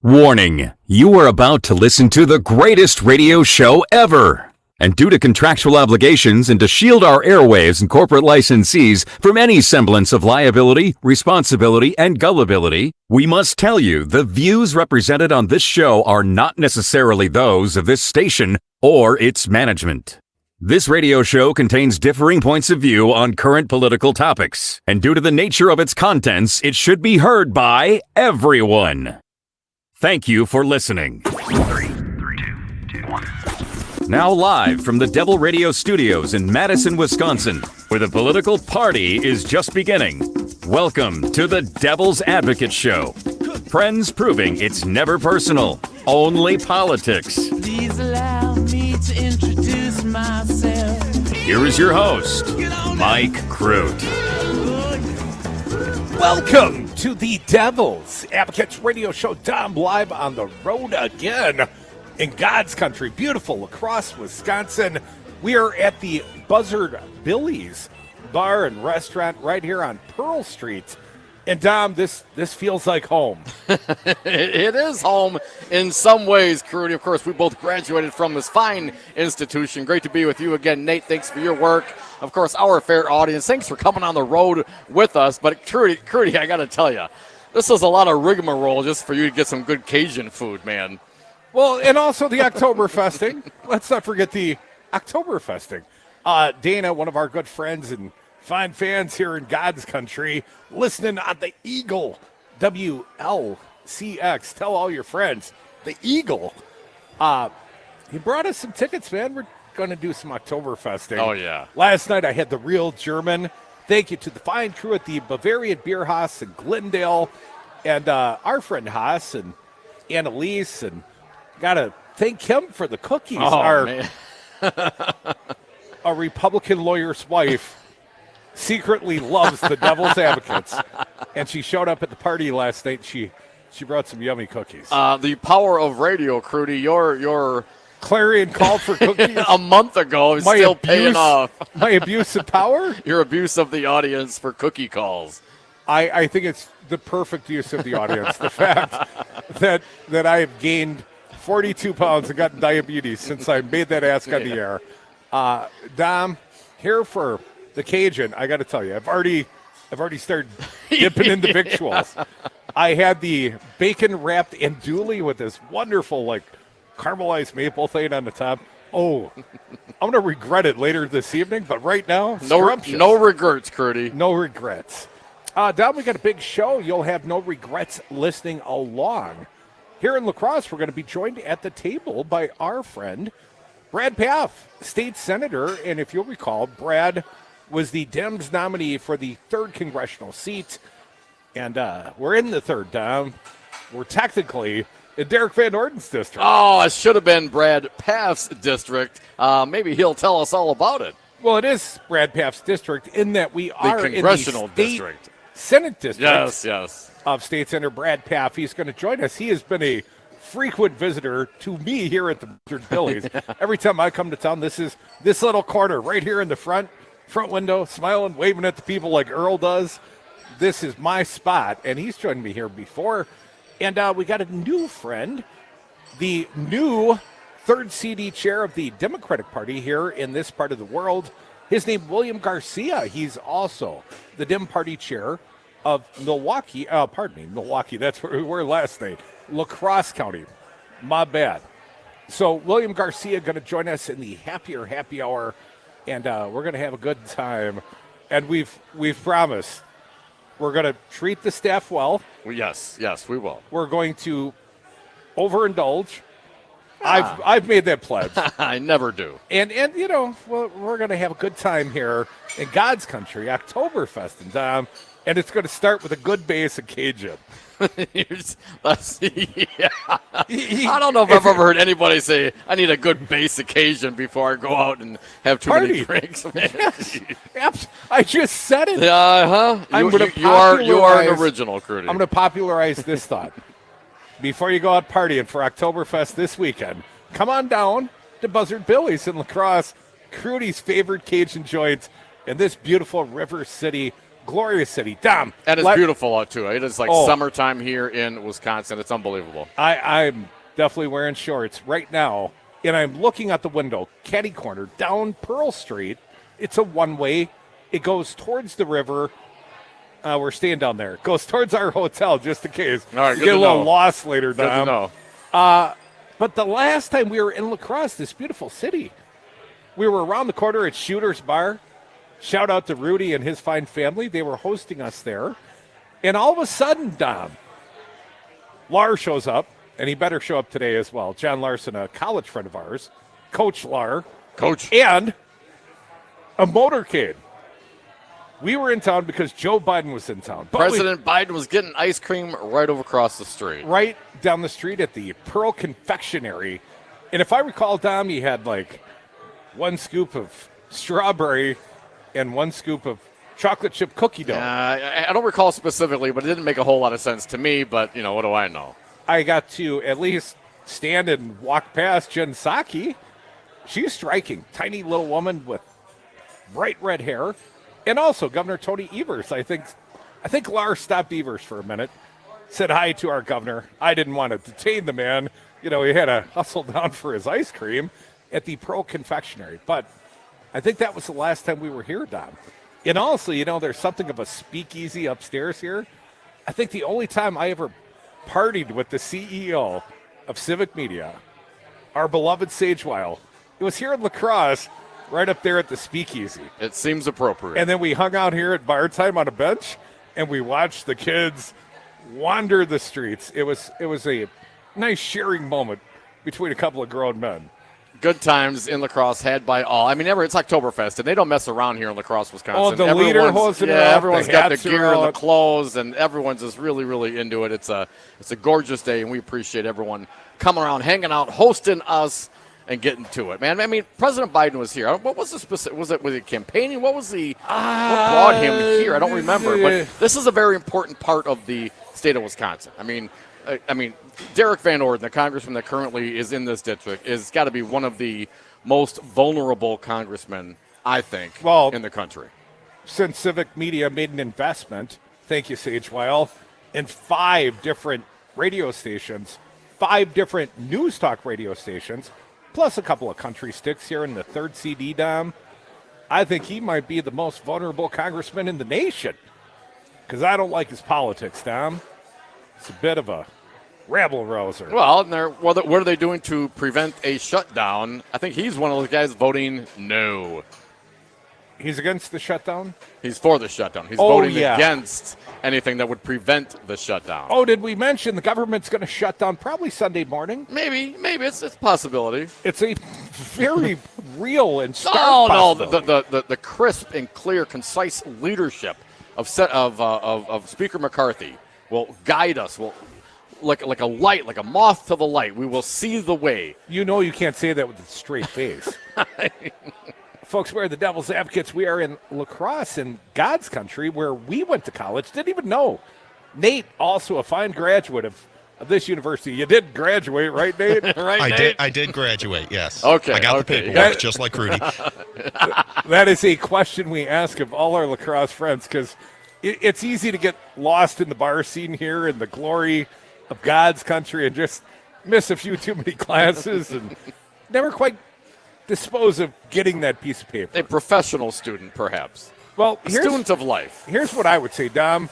Warning, you are about to listen to the greatest radio show ever. And due to contractual obligations and to shield our airwaves and corporate licensees from any semblance of liability, responsibility, and gullibility, we must tell you the views represented on this show are not necessarily those of this station or its management. This radio show contains differing points of view on current political topics, and due to the nature of its contents, it should be heard by everyone. Thank you for listening. 3, 2, 1. Now live from the Devil Radio Studios in Madison, Wisconsin, where the political party is just beginning. Welcome to the Devil's Advocate Show. Friends proving it's never personal, only politics. Please allow me to introduce myself. Here is your host, Mike Crute. Welcome to the Devil's Advocates Radio Show. Dom live on the road again in God's country, beautiful La Crosse, Wisconsin. We are at the Buzzard Billy's bar and restaurant right here on Pearl Street. And Dom, this feels like home. It is home in some ways, Crudy. Of course, we both graduated from this fine institution. Great to be with you again, Nate. Thanks for your work. Of course, our fair audience, thanks for coming on the road with us. But Crudy, I got to tell you, this is a lot of rigmarole just for you to get some good Cajun food, man. Well, and also the Oktoberfesting. Let's not forget the Oktoberfesting. Dana, one of our good friends and fine fans here in God's country, listening on the Eagle, WLCX. Tell all your friends, the Eagle. He brought us some tickets, man. We're going to do some Oktoberfesting. Oh, yeah. Last night I had the real German. Thank you to the fine crew at the Bavarian Beer Haus in Glendale and our friend Haas and Annalise, and got to thank him for the cookies. Oh, man. A Republican lawyer's wife secretly loves the Devil's Advocates, and she showed up at the party last night. She brought some yummy cookies. The power of radio, Crudy. Your clarion call for cookies a month ago is still paying off. My abuse of power? Your abuse of the audience for cookie calls. I think it's the perfect use of the audience. The fact that I have gained 42 pounds and gotten diabetes since I made that ask on the air. Dom, here for the Cajun, I got to tell you, I've already started dipping into victuals. I had the bacon-wrapped andouille with this wonderful, caramelized maple thing on the top. Oh, I'm going to regret it later this evening, but right now, no regrets, Crudy. No regrets. Dom, we got a big show. You'll have no regrets listening along. Here in La Crosse, we're going to be joined at the table by our friend, Brad Pfaff, State Senator. And if you'll recall, Brad was the Dems nominee for the 3rd congressional seat. And we're in the 3rd, Dom. We're technically in Derek Van Orden's district. Oh, it should have been Brad Pfaff's district. Maybe he'll tell us all about it. Well, it is Brad Pfaff's district in that we are the congressional in the district. Senate district. Yes. Of State Senator Brad Pfaff. He's going to join us. He has been a frequent visitor to me here at the Buzzard Billy's. Every time I come to town, this little corner right here in the front window, smiling, waving at the people like Earl does. This is my spot, and he's joined me here before. And we got a new friend, the new 3rd CD chair of the Democratic Party here in this part of the world. His name, William Garcia. He's also the Dem Party chair of Milwaukee, that's where we were last night, La Crosse County. My bad. So William Garcia going to join us in the happy hour, and we're going to have a good time. And we've promised we're going to treat the staff well. Yes, we will. We're going to overindulge. I've made that pledge. I never do. And we're going to have a good time here in God's country, Oktoberfest, and Dom. And it's going to start with a good base of Cajun. I don't know if I've ever heard anybody say, I need a good base occasion before I go out and have too many drinks. Yes. I just said it. You are an original, Crudy. I'm going to popularize this thought. Before you go out partying for Oktoberfest this weekend, come on down to Buzzard Billy's in La Crosse, Crudy's favorite Cajun joint in this beautiful River City, glorious city. Dom. And it's beautiful out, too. It is like Oh. summertime here in Wisconsin. It's unbelievable. I'm definitely wearing shorts right now, and I'm looking at the window, catty corner, down Pearl Street. It's a one-way. It goes towards the river. We're staying down there. It goes towards our hotel, just in case. All right, You good get a to little know. lost later, Good to Dom. know. But the last time we were in La Crosse, this beautiful city, we were around the corner at Shooter's Bar. Shout out to Rudy and his fine family. They were hosting us there. And all of a sudden, Dom, Lar shows up, and he better show up today as well. John Larson, a college friend of ours, Coach Lar, Coach. and a motorcade. We were in town because Joe Biden was in town. But President Biden was getting ice cream right over across the street. right down the street at the Pearl Confectionery. And if I recall, Dom, he had like one scoop of strawberry and one scoop of chocolate chip cookie dough. I don't recall specifically, but it didn't make a whole lot of sense to me. But, what do I know? I got to at least stand and walk past Jen Psaki. She's striking. Tiny little woman with bright red hair. And also Governor Tony Evers. I think Lars stopped Evers for a minute, said hi to our governor. I didn't want to detain the man. He had to hustle down for his ice cream at the Pearl Confectionery. But I think that was the last time we were here, Don. And also, there's something of a speakeasy upstairs here. I think the only time I ever partied with the CEO of Civic Media, our beloved Sage Weil, it was here in La Crosse, right up there at the speakeasy. It seems appropriate. And then we hung out here at bar time on a bench, and we watched the kids wander the streets. It was a nice sharing moment between a couple of grown men. Good times in La Crosse had by all. I mean, it's Oktoberfest, and they don't mess around here in La Crosse, Wisconsin. Oh, the leader hosting it up, everyone's the got the hats are gear and the out. clothes, and everyone's just really, really into it. It's a gorgeous day, and we appreciate everyone coming around, hanging out, hosting us, and getting to it, man. I mean, President Biden was here. What was the specific? Was it campaigning? What was what brought him here? I don't remember. But this is a very important part of the state of Wisconsin. I mean, Derek Van Orden, the congressman that currently is in this district, is got to be one of the most vulnerable congressmen, I think, in the country. Since Civic Media made an investment, thank you, Sage Weil, in 5 different radio stations, 5 different news talk radio stations, plus a couple of country sticks here in the 3rd CD, Dom, I think he might be the most vulnerable congressman in the nation. Because I don't like his politics, Dom. It's a bit of a rabble-rouser. Well, and what are they doing to prevent a shutdown? I think he's one of those guys voting no. He's against the shutdown? He's for the shutdown. He's voting against anything that would prevent the shutdown. Oh, did we mention the government's going to shut down probably Sunday morning? Maybe it's a possibility. It's a very real and stark possibility. The crisp and clear, concise leadership of Speaker McCarthy will guide us. Will like a light, like a moth to the light. We will see the way. You can't say that with a straight face. Folks, we're the Devil's Advocates. We are in La Crosse in God's country where we went to college. Didn't even know. Nate, also a fine graduate of this university. You did graduate, right, Nate? Right, Nate? I did graduate, yes. Okay. I got the paperwork, just like Rudy. That is a question we ask of all our La Crosse friends because it's easy to get lost in the bar scene here in the glory of God's country and just miss a few too many classes and never quite dispose of getting that piece of paper. A professional student, perhaps. Well, student of life. Here's what I would say, Dom.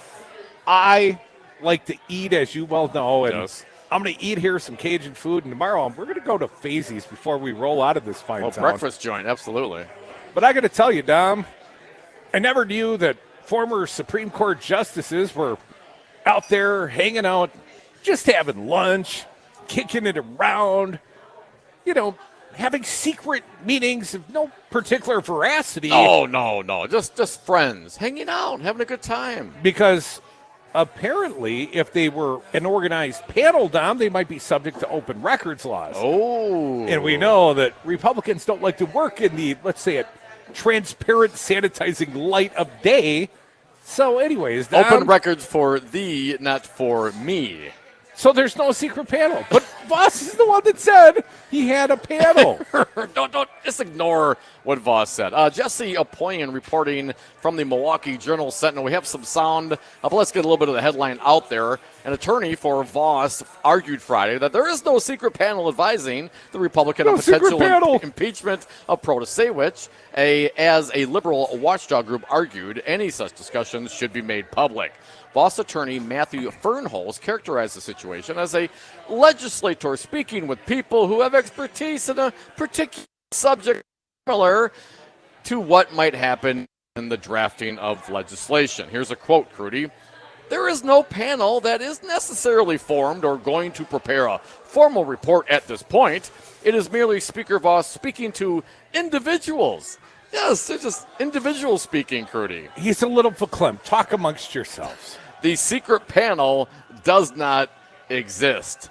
I like to eat, as you well know, and Yes. I'm going to eat here some Cajun food, and tomorrow we're going to go to Fazy's before we roll out of this fine town. Breakfast joint, absolutely. But I got to tell you, Dom, I never knew that former Supreme Court justices were out there hanging out, just having lunch, kicking it around, having secret meetings of no particular veracity. Oh, no. Just friends hanging out, having a good time. Because apparently, if they were an organized panel, Dom, they might be subject to open records laws. Oh. And we know that Republicans don't like to work in the, let's say it, transparent, sanitizing light of day. So anyways, Dom, open records for thee, not for me. So there's no secret panel. But Voss is the one that said he had a panel. Don't just ignore what Voss said. Jesse Apoyan reporting from the Milwaukee Journal-Sentinel. We have some sound, but let's get a little bit of the headline out there. An attorney for Voss argued Friday that there is no secret panel advising the Republican on potential impeachment of Protasewicz. As a liberal watchdog group argued, any such discussions should be made public. Voss attorney Matthew Fernholz characterized the situation as a legislator speaking with people who have expertise in a particular subject similar to what might happen in the drafting of legislation. Here's a quote, Crudy. There is no panel that is necessarily formed or going to prepare a formal report at this point. It is merely Speaker Voss speaking to individuals. Yes, they're just individuals speaking, Crudy. He's a little verklempt. Talk amongst yourselves. The secret panel does not exist.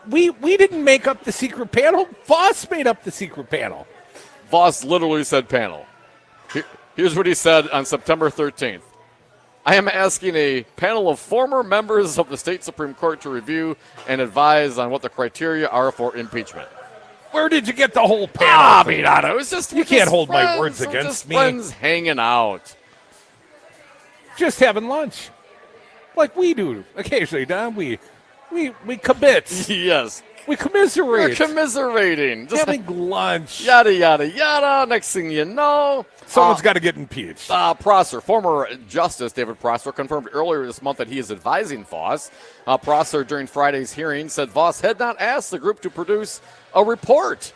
We didn't make up the secret panel. Voss made up the secret panel. Voss literally said panel. Here's what he said on September 13th. I am asking a panel of former members of the state Supreme Court to review and advise on what the criteria are for impeachment. Where did you get the whole panel? It was just you can't hold my words against me. Friends hanging out, just having lunch, like we do occasionally. Don, we kibitz. Yes, we commiserate. We're commiserating, just having lunch. Yada yada yada. Next thing you know, someone's got to get impeached. Prosser, former Justice David Prosser, confirmed earlier this month that he is advising Voss. Prosser, during Friday's hearing, said Voss had not asked the group to produce a report.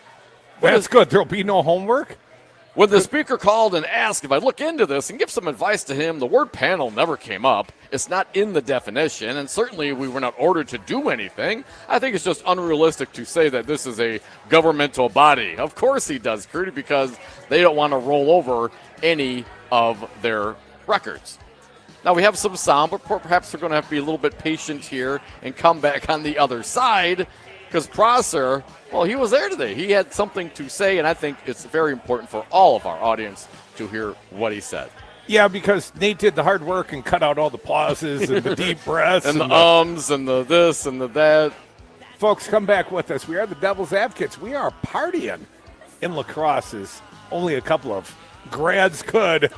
That's good. There'll be no homework. When the speaker called and asked if I look into this and give some advice to him, the word panel never came up. It's not in the definition, and certainly we were not ordered to do anything. I think it's just unrealistic to say that this is a governmental body. Of course he does, Crudy, because they don't want to roll over any of their records. Now, we have some sound, but perhaps we're going to have to be a little bit patient here and come back on the other side, because Prosser, well, he was there today. He had something to say, and I think it's very important for all of our audience to hear what he said. Yeah, because Nate did the hard work and cut out all the pauses and the deep breaths. and the ums and the this and the that. Folks, come back with us. We are the Devil's Advocates. We are partying in La Crosse, as only a couple of grads could.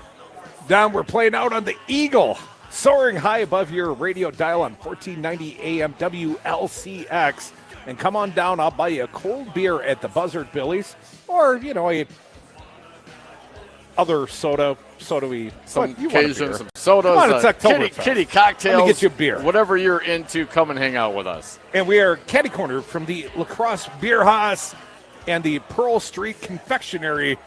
Don, we're playing out on the Eagle, soaring high above your radio dial on 1490 AM WLCX. And come on down, I'll buy you a cold beer at the Buzzard Billy's, or, a other soda-y. Some occasion, some sodas, come on, it's kitty cocktails. Let me get you a beer. Whatever you're into, come and hang out with us. And we are catty corner from the La Crosse Beer House and the Pearl Street Confectionery.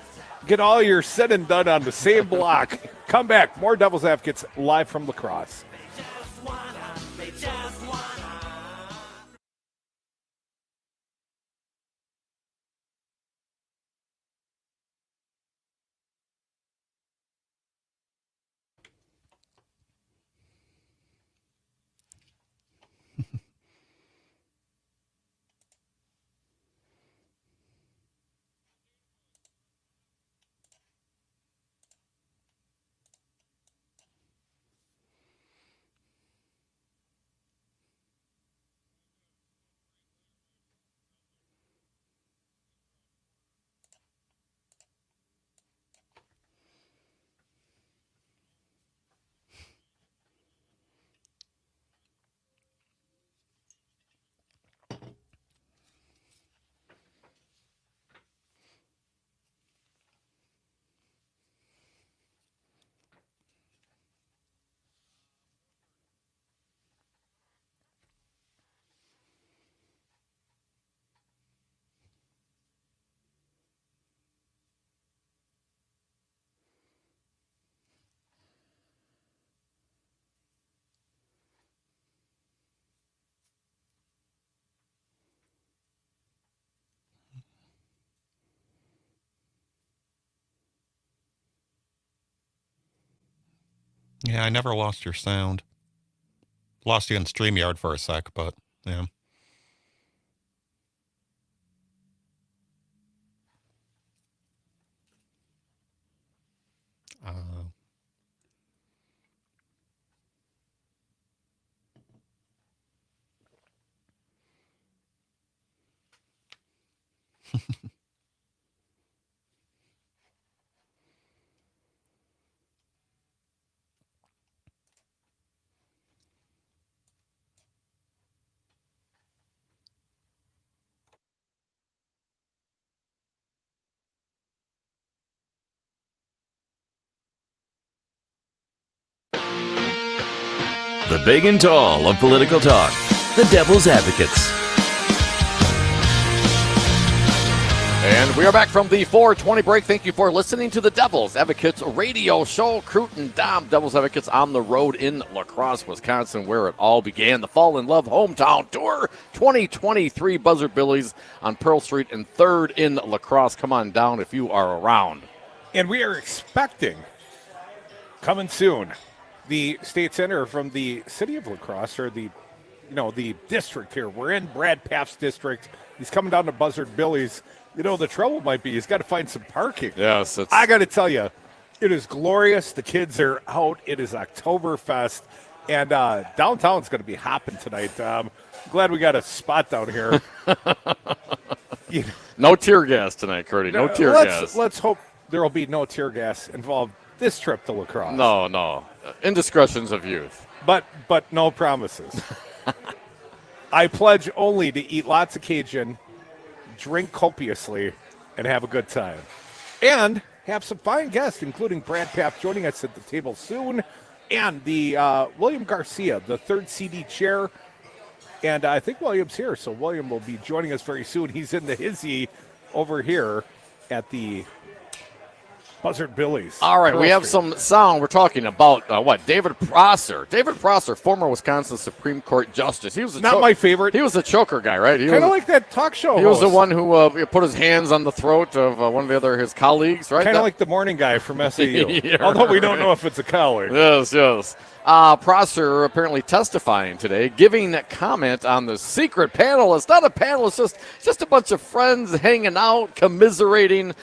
Get all your said and done on the same block. Come back. More Devil's Advocates live from La Crosse. Yeah, I never lost your sound. Lost you in StreamYard for a sec, but yeah. The big and tall of political talk. The Devil's Advocates. And we are back from the 420 break. Thank you for listening to the Devil's Advocates radio show. Crute and Dom, Devil's Advocates on the road in La Crosse, Wisconsin, where it all began. The Fall in Love Hometown Tour 2023. Buzzard Billy's on Pearl Street and 3rd in La Crosse. Come on down if you are around. And we are expecting, coming soon, the state senator from the city of La Crosse, or the district here. We're in Brad Pfaff's district. He's coming down to Buzzard Billy's. The trouble might be he's got to find some parking. Yes, I got to tell you, it is glorious. The kids are out. It is Oktoberfest, and downtown's going to be hopping tonight. Glad we got a spot down here. No tear gas tonight, Curdy. No tear gas. Let's hope there will be no tear gas involved this trip to La Crosse. No. Indiscretions of youth. But no promises. I pledge only to eat lots of Cajun, drink copiously, and have a good time. And have some fine guests, including Brad Pfaff joining us at the table soon, and the William Garcia, the 3rd CD chair. And I think William's here, so William will be joining us very soon. He's in the hizzy over here at the Buzzard Billy's. All right, we have some sound. We're talking about David Prosser. David Prosser, former Wisconsin Supreme Court Justice. He was not my favorite. He was the choker guy, right? Kind of like that talk show He host. was the one who put his hands on the throat of one of his colleagues, right? Kind of like the morning guy from SAU. Yeah, although we don't know if it's a colleague. Yes. Prosser apparently testifying today, giving a comment on the secret panel. It's not a panel. It's just a bunch of friends hanging out, commiserating.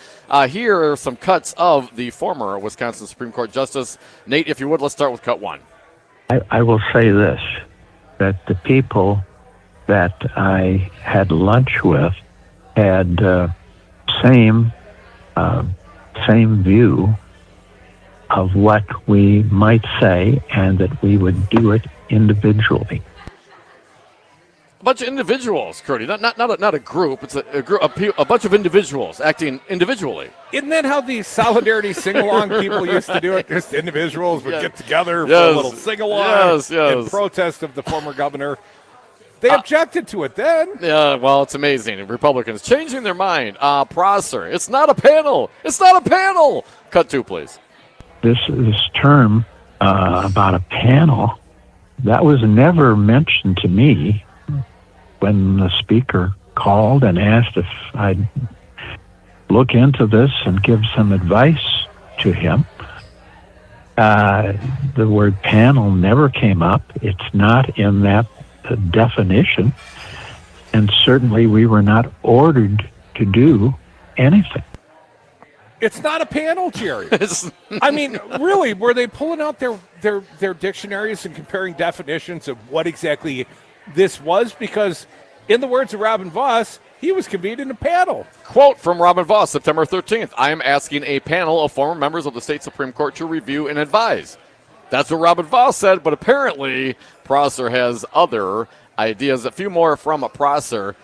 Here are some cuts of the former Wisconsin Supreme Court Justice. Nate, if you would, let's start with cut 1. I will say this, that the people that I had lunch with had same view of what we might say, and that we would do it individually. A bunch of individuals, Curdy, not a group. It's a bunch of individuals acting individually. Isn't that how the solidarity sing-along people used to do it? Just individuals would get together for a little sing-along in protest of the former governor. They objected to it then. Yeah, well, it's amazing. Republicans changing their mind. Prosser, it's not a panel. It's not a panel. Cut 2, please. This term about a panel, that was never mentioned to me when the speaker called and asked if I'd look into this and give some advice to him. The word panel never came up. It's not in that definition, and certainly we were not ordered to do anything. It's not a panel, Jerry. I mean, really, were they pulling out their dictionaries and comparing definitions of what exactly this was? Because, in the words of Robin Voss, he was convening a panel. Quote from Robin Voss, September 13th. I am asking a panel of former members of the state Supreme Court to review and advise. That's what Robin Voss said, but apparently Prosser has other ideas. A few more from Prosser.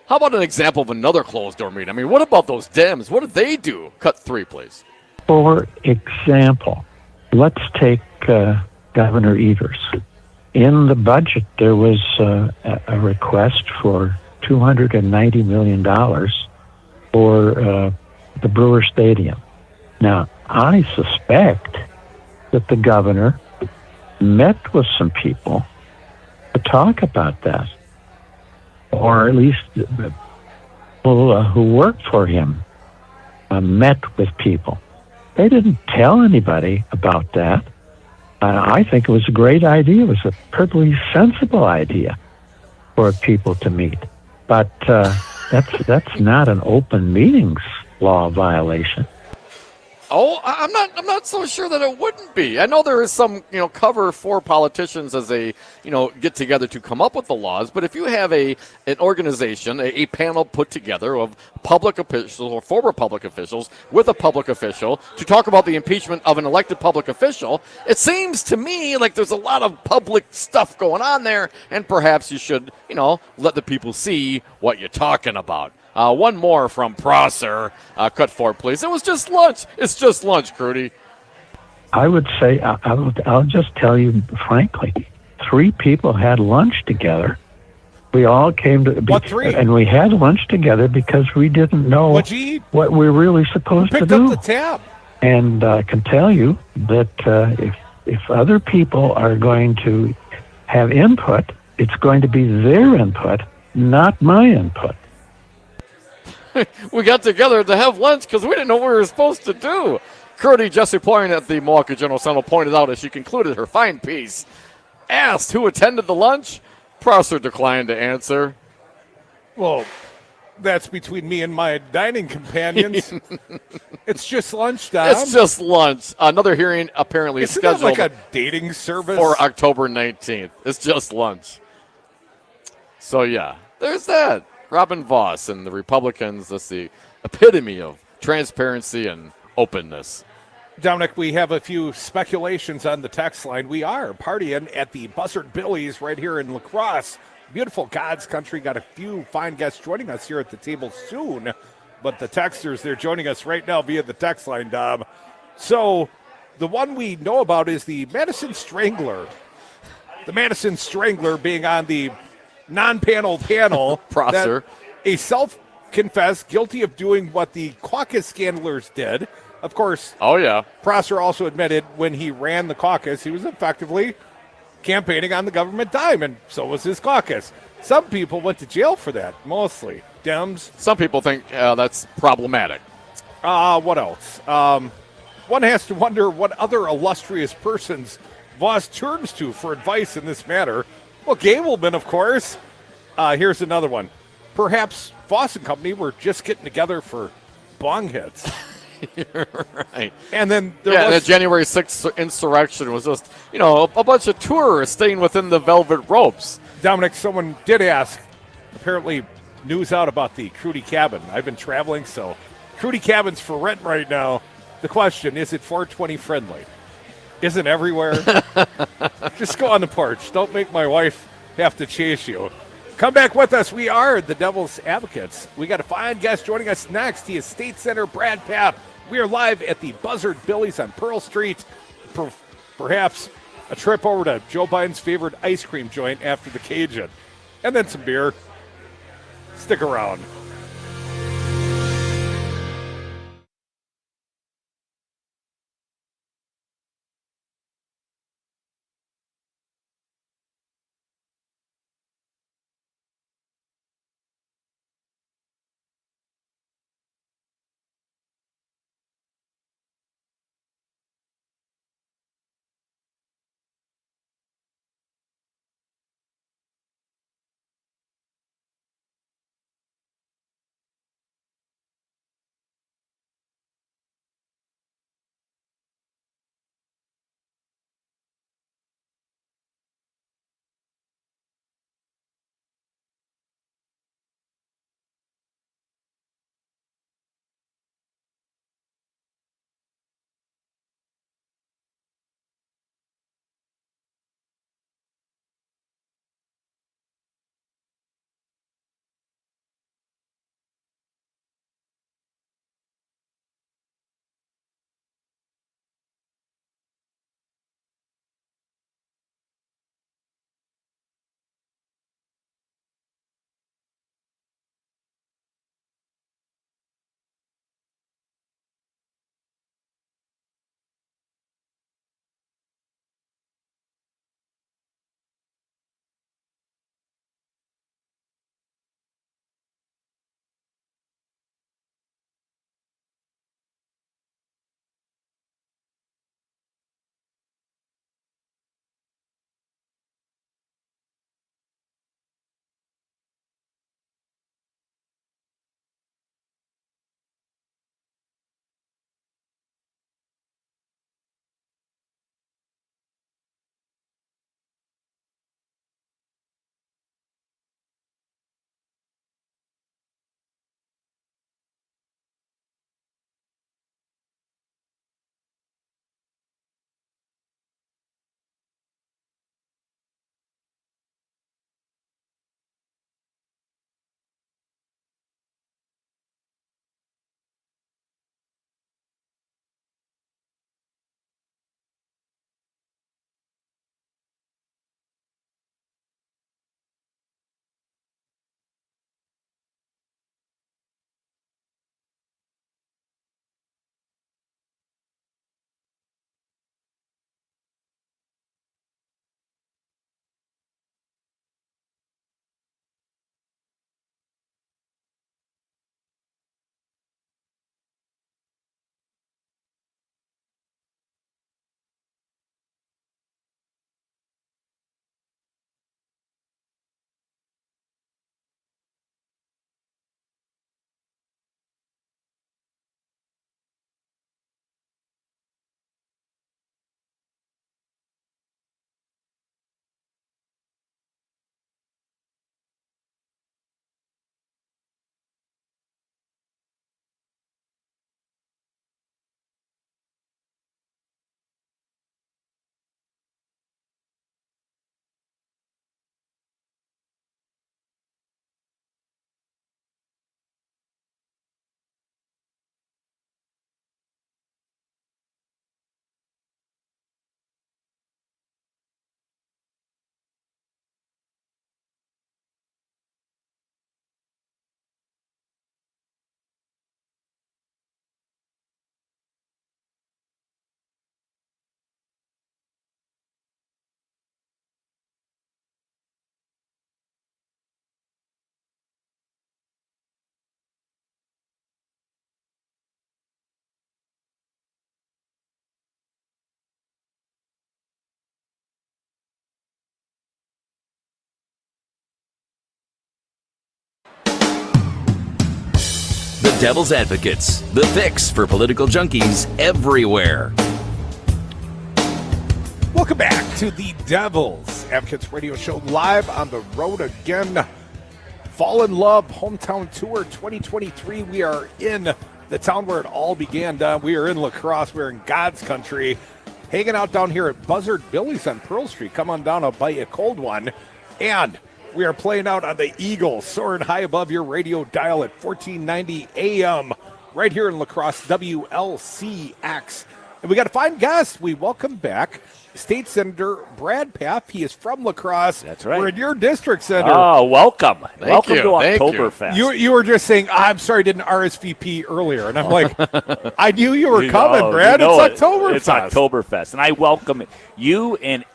How about an example of another closed-door meeting? I mean, what about those Dems? What did they do? Cut 3, please. For example, let's take Governor Evers. In the budget, there was a request for $290 million for the Brewer Stadium. Now, I suspect that the governor met with some people to talk about that, or at least people who worked for him met with people. They didn't tell anybody about that. I think it was a great idea. It was a perfectly sensible idea for people to meet. But that's not an open meetings law violation. Oh, I'm not so sure that it wouldn't be. I know there is some, cover for politicians as they, get together to come up with the laws. But if you have an organization, a panel put together of public officials or former public officials with a public official to talk about the impeachment of an elected public official, it seems to me like there's a lot of public stuff going on there, and perhaps you should, let the people see what you're talking about. One more from Crosse. Cut four, please. It was just lunch. It's just lunch, Crudy. I would say, I'll just tell you frankly, 3 people had lunch together. We all came to... What 3? And we had lunch together because we didn't know What'd you eat? what we're really supposed to Picked do. up the tab. And I can tell you that if other people are going to have input, it's going to be their input, not my input. We got together to have lunch because we didn't know what we were supposed to do. Crudy, Jesse Poyne at the Milwaukee General Sentinel pointed out as she concluded her fine piece. Asked who attended the lunch, Crosse declined to answer. Well, that's between me and my dining companions. It's just lunch, Dom. It's just lunch. Another hearing apparently Isn't that scheduled like a dating service? for October 19th. It's just lunch. So, yeah, there's that. Robin Voss and the Republicans, that's the epitome of transparency and openness. Dominic, we have a few speculations on the text line. We are partying at the Buzzard Billy's right here in La Crosse. Beautiful God's country. Got a few fine guests joining us here at the table soon. But the texters, they're joining us right now via the text line, Dom. So the one we know about is the Madison Strangler. The Madison Strangler being on the non-panel panel. Prosser. A self-confessed guilty of doing what the caucus scandalers did. Of course, Oh, yeah. Prosser also admitted when he ran the caucus, he was effectively campaigning on the government dime, and so was his caucus. Some people went to jail for that, mostly Dems. Some people think that's problematic. What else? One has to wonder what other illustrious persons Voss turns to for advice in this matter. Well, Gableman, of course. Here's another one. Perhaps Voss and company were just getting together for bong hits. Right. And then the January 6th insurrection was just, a bunch of tourists staying within the velvet ropes. Dominic, someone did ask, apparently news out about the Crudy cabin. I've been traveling, so Crudy cabin's for rent right now. The question, is it 420 friendly? Is it everywhere? Just go on the porch. Don't make my wife have to chase you. Come back with us. We are the Devil's Advocates. We got a fine guest joining us next. He is State Senator Brad Pfaff. We are live at the Buzzard Billy's on Pearl Street. Perhaps a trip over to Joe Biden's favorite ice cream joint after the Cajun. And then some beer. Stick around. Devil's Advocates, the fix for political junkies everywhere. Welcome back to the Devil's Advocates Radio Show, live on the road again. Fall in Love Hometown Tour 2023. We are in the town where it all began. We are in La Crosse. We're in God's country, hanging out down here at Buzzard Billy's on Pearl Street. Come on down, I'll buy you a cold one. And we are playing out on the Eagle, soaring high above your radio dial at 1490 AM, right here in La Crosse, WLCX. And we got a fine guest. We welcome back State Senator Brad Pfaff. He is from La Crosse. That's right. We're in your district, Senator. Oh, welcome. Welcome you. to Thank you. Oktoberfest. You were just saying, I'm sorry, I didn't RSVP earlier. And I'm like, I knew you were coming, Brad. It's Oktoberfest. It's Oktoberfest. And I welcome you and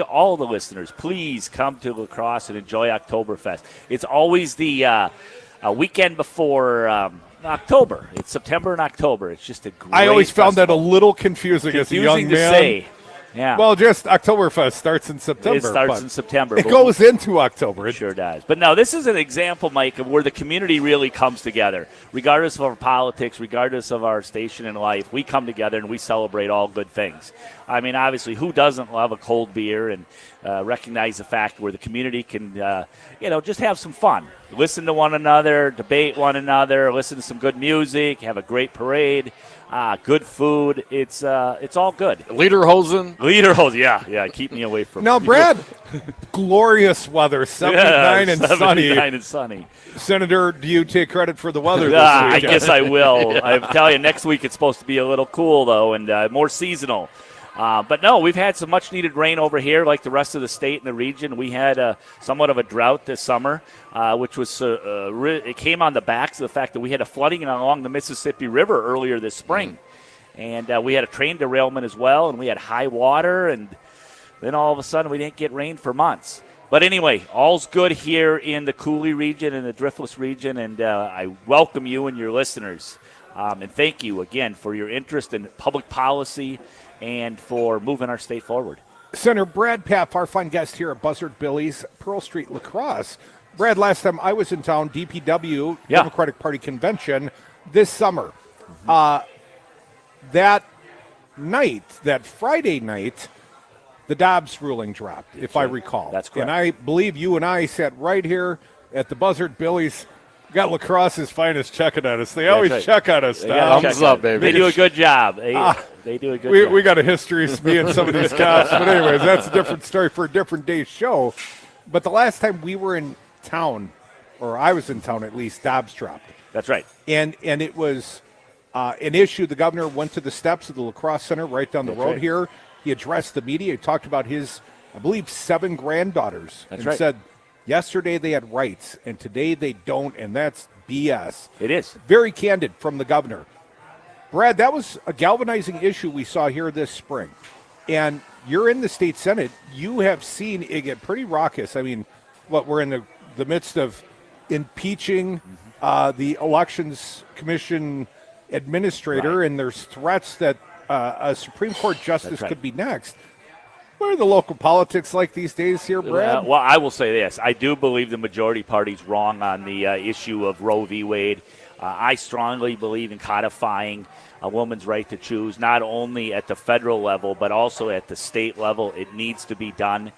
all the listeners. Please come to La Crosse and enjoy Oktoberfest. It's always the weekend before October. It's September and October. It's just a great I always found that a festival. little confusing as a young to man. say. Yeah. Well, just Oktoberfest starts in September. It starts in September. It but goes into October. It sure does. But no, this is an example, Mike, of where the community really comes together. Regardless of our politics, regardless of our station in life, we come together and we celebrate all good things. I mean, obviously, who doesn't love a cold beer and recognize the fact where the community can, just have some fun. Listen to one another, debate one another, listen to some good music, have a great parade. Good food. It's all good. Lederhosen. Yeah. Keep me away from. Now, Brad, glorious weather, 79 and 79 and sunny. Senator, do you take credit for the weather this I week? guess I will. I tell you, next week it's supposed to be a little cool though, and more seasonal. But no, we've had some much-needed rain over here, like the rest of the state and the region. We had somewhat of a drought this summer, which was it came on the backs of the fact that we had a flooding along the Mississippi River earlier this spring, and we had a train derailment as well, and we had high water, and then all of a sudden we didn't get rain for months. But anyway, all's good here in the Cooley region and the Driftless region, and I welcome you and your listeners, and thank you again for your interest in public policy and for moving our state forward. Senator Brad Pfaff, our fine guest here at Buzzard Billy's, Pearl Street, La Crosse. Brad, last time I was in town, DPW, Democratic Party Convention, this summer. That Friday night, the Dobbs ruling dropped, if I recall. That's correct. And I believe you and I sat right here at the Buzzard Billy's. Got La Crosse's finest checking on us. They always check on us. Thumbs up, baby. They do a good job. They do a good job. We got a history of me and some of these cops. But anyways, that's a different story for a different day's show. But the last time we were in town, or I was in town at least, Dobbs dropped. That's right. And it was an issue. The governor went to the steps of the La Crosse Center right down the road here. He addressed the media. He talked about his, I believe, 7 granddaughters. Said yesterday they had rights, and today they don't, and that's BS. It is. Very candid from the governor. Brad, that was a galvanizing issue we saw here this spring. And you're in the state Senate. You have seen it get pretty raucous. I mean, we're in the midst of impeaching the Elections Commission administrator, and there's threats that a Supreme Court justice could be next. What are the local politics like these days here, Brad? Well, I will say this. I do believe the majority party's wrong on the issue of Roe v. Wade. I strongly believe in codifying a woman's right to choose, not only at the federal level, but also at the state level. It needs to be done.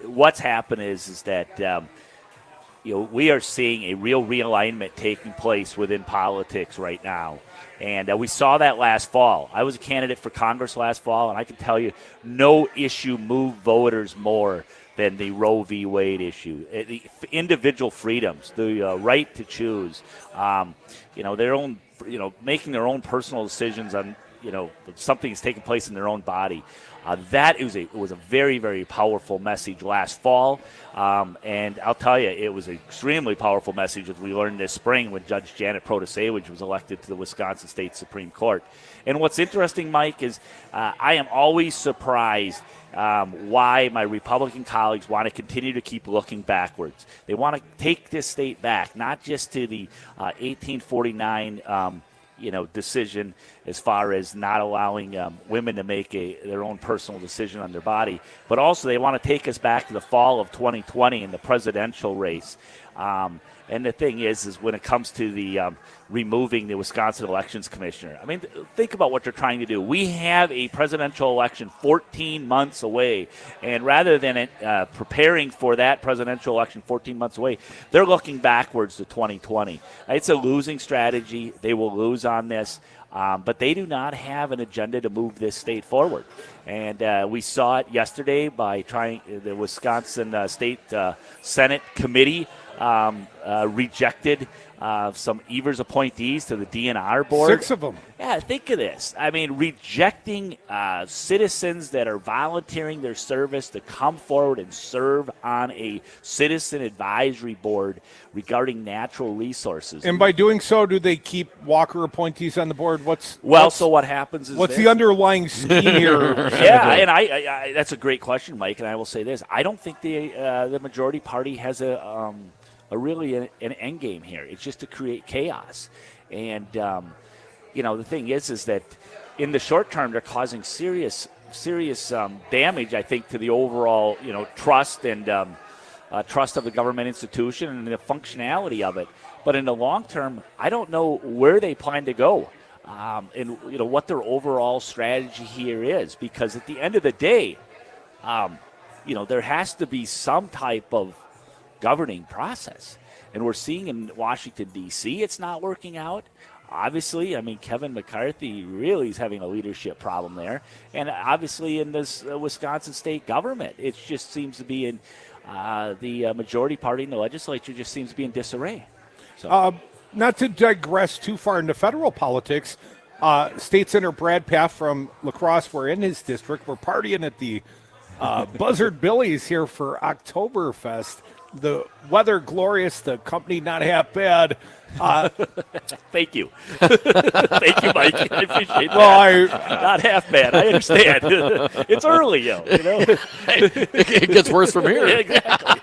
What's happened is that we are seeing a real realignment taking place within politics right now. And we saw that last fall. I was a candidate for Congress last fall, and I can tell you no issue moved voters more than the Roe v. Wade issue. The individual freedoms, the right to choose, their own, making their own personal decisions on, something that's taking place in their own body. It was a very, very powerful message last fall. And I'll tell you, it was an extremely powerful message as we learned this spring when Judge Janet Protasewicz was elected to the Wisconsin State Supreme Court. And what's interesting, Mike, is I am always surprised why my Republican colleagues want to continue to keep looking backwards. They want to take this state back, not just to the 1849 decision as far as not allowing women to make their own personal decision on their body. But also they want to take us back to the fall of 2020 in the presidential race. And the thing is when it comes to the removing the Wisconsin Elections Commissioner, I mean, think about what they're trying to do. We have a presidential election 14 months away, and rather than preparing for that presidential election 14 months away, they're looking backwards to 2020. It's a losing strategy. They will lose on this. But they do not have an agenda to move this state forward. And we saw it yesterday by trying the Wisconsin State Senate Committee rejected some Evers appointees to the DNR board. 6 of them. Yeah, think of this. I mean, rejecting citizens that are volunteering their service to come forward and serve on a citizen advisory board regarding natural resources. And by doing so, do they keep Walker appointees on the board? So what happens is what's the underlying scheme here? Yeah, and I that's a great question, Mike, and I will say this. I don't think the majority party has a really an end game here. It's just to create chaos. And, the thing is that in the short term, they're causing serious damage, I think, to the overall, trust and trust of the government institution and the functionality of it. But in the long term, I don't know where they plan to go and, what their overall strategy here is. Because at the end of the day, there has to be some type of governing process. And we're seeing in Washington, D.C., it's not working out. Obviously, I mean, Kevin McCarthy really is having a leadership problem there. And obviously in this Wisconsin state government, it just seems to be in the majority party in the legislature just seems to be in disarray. So. Not to digress too far into federal politics, State Senator Brad Pfaff from La Crosse, we're in his district. We're partying at the Buzzard Billy's here for Oktoberfest. The weather glorious, the company not half bad. Thank you. Thank you, Mike. I appreciate that. Not half bad. I understand. It's early, It gets worse from here. Exactly.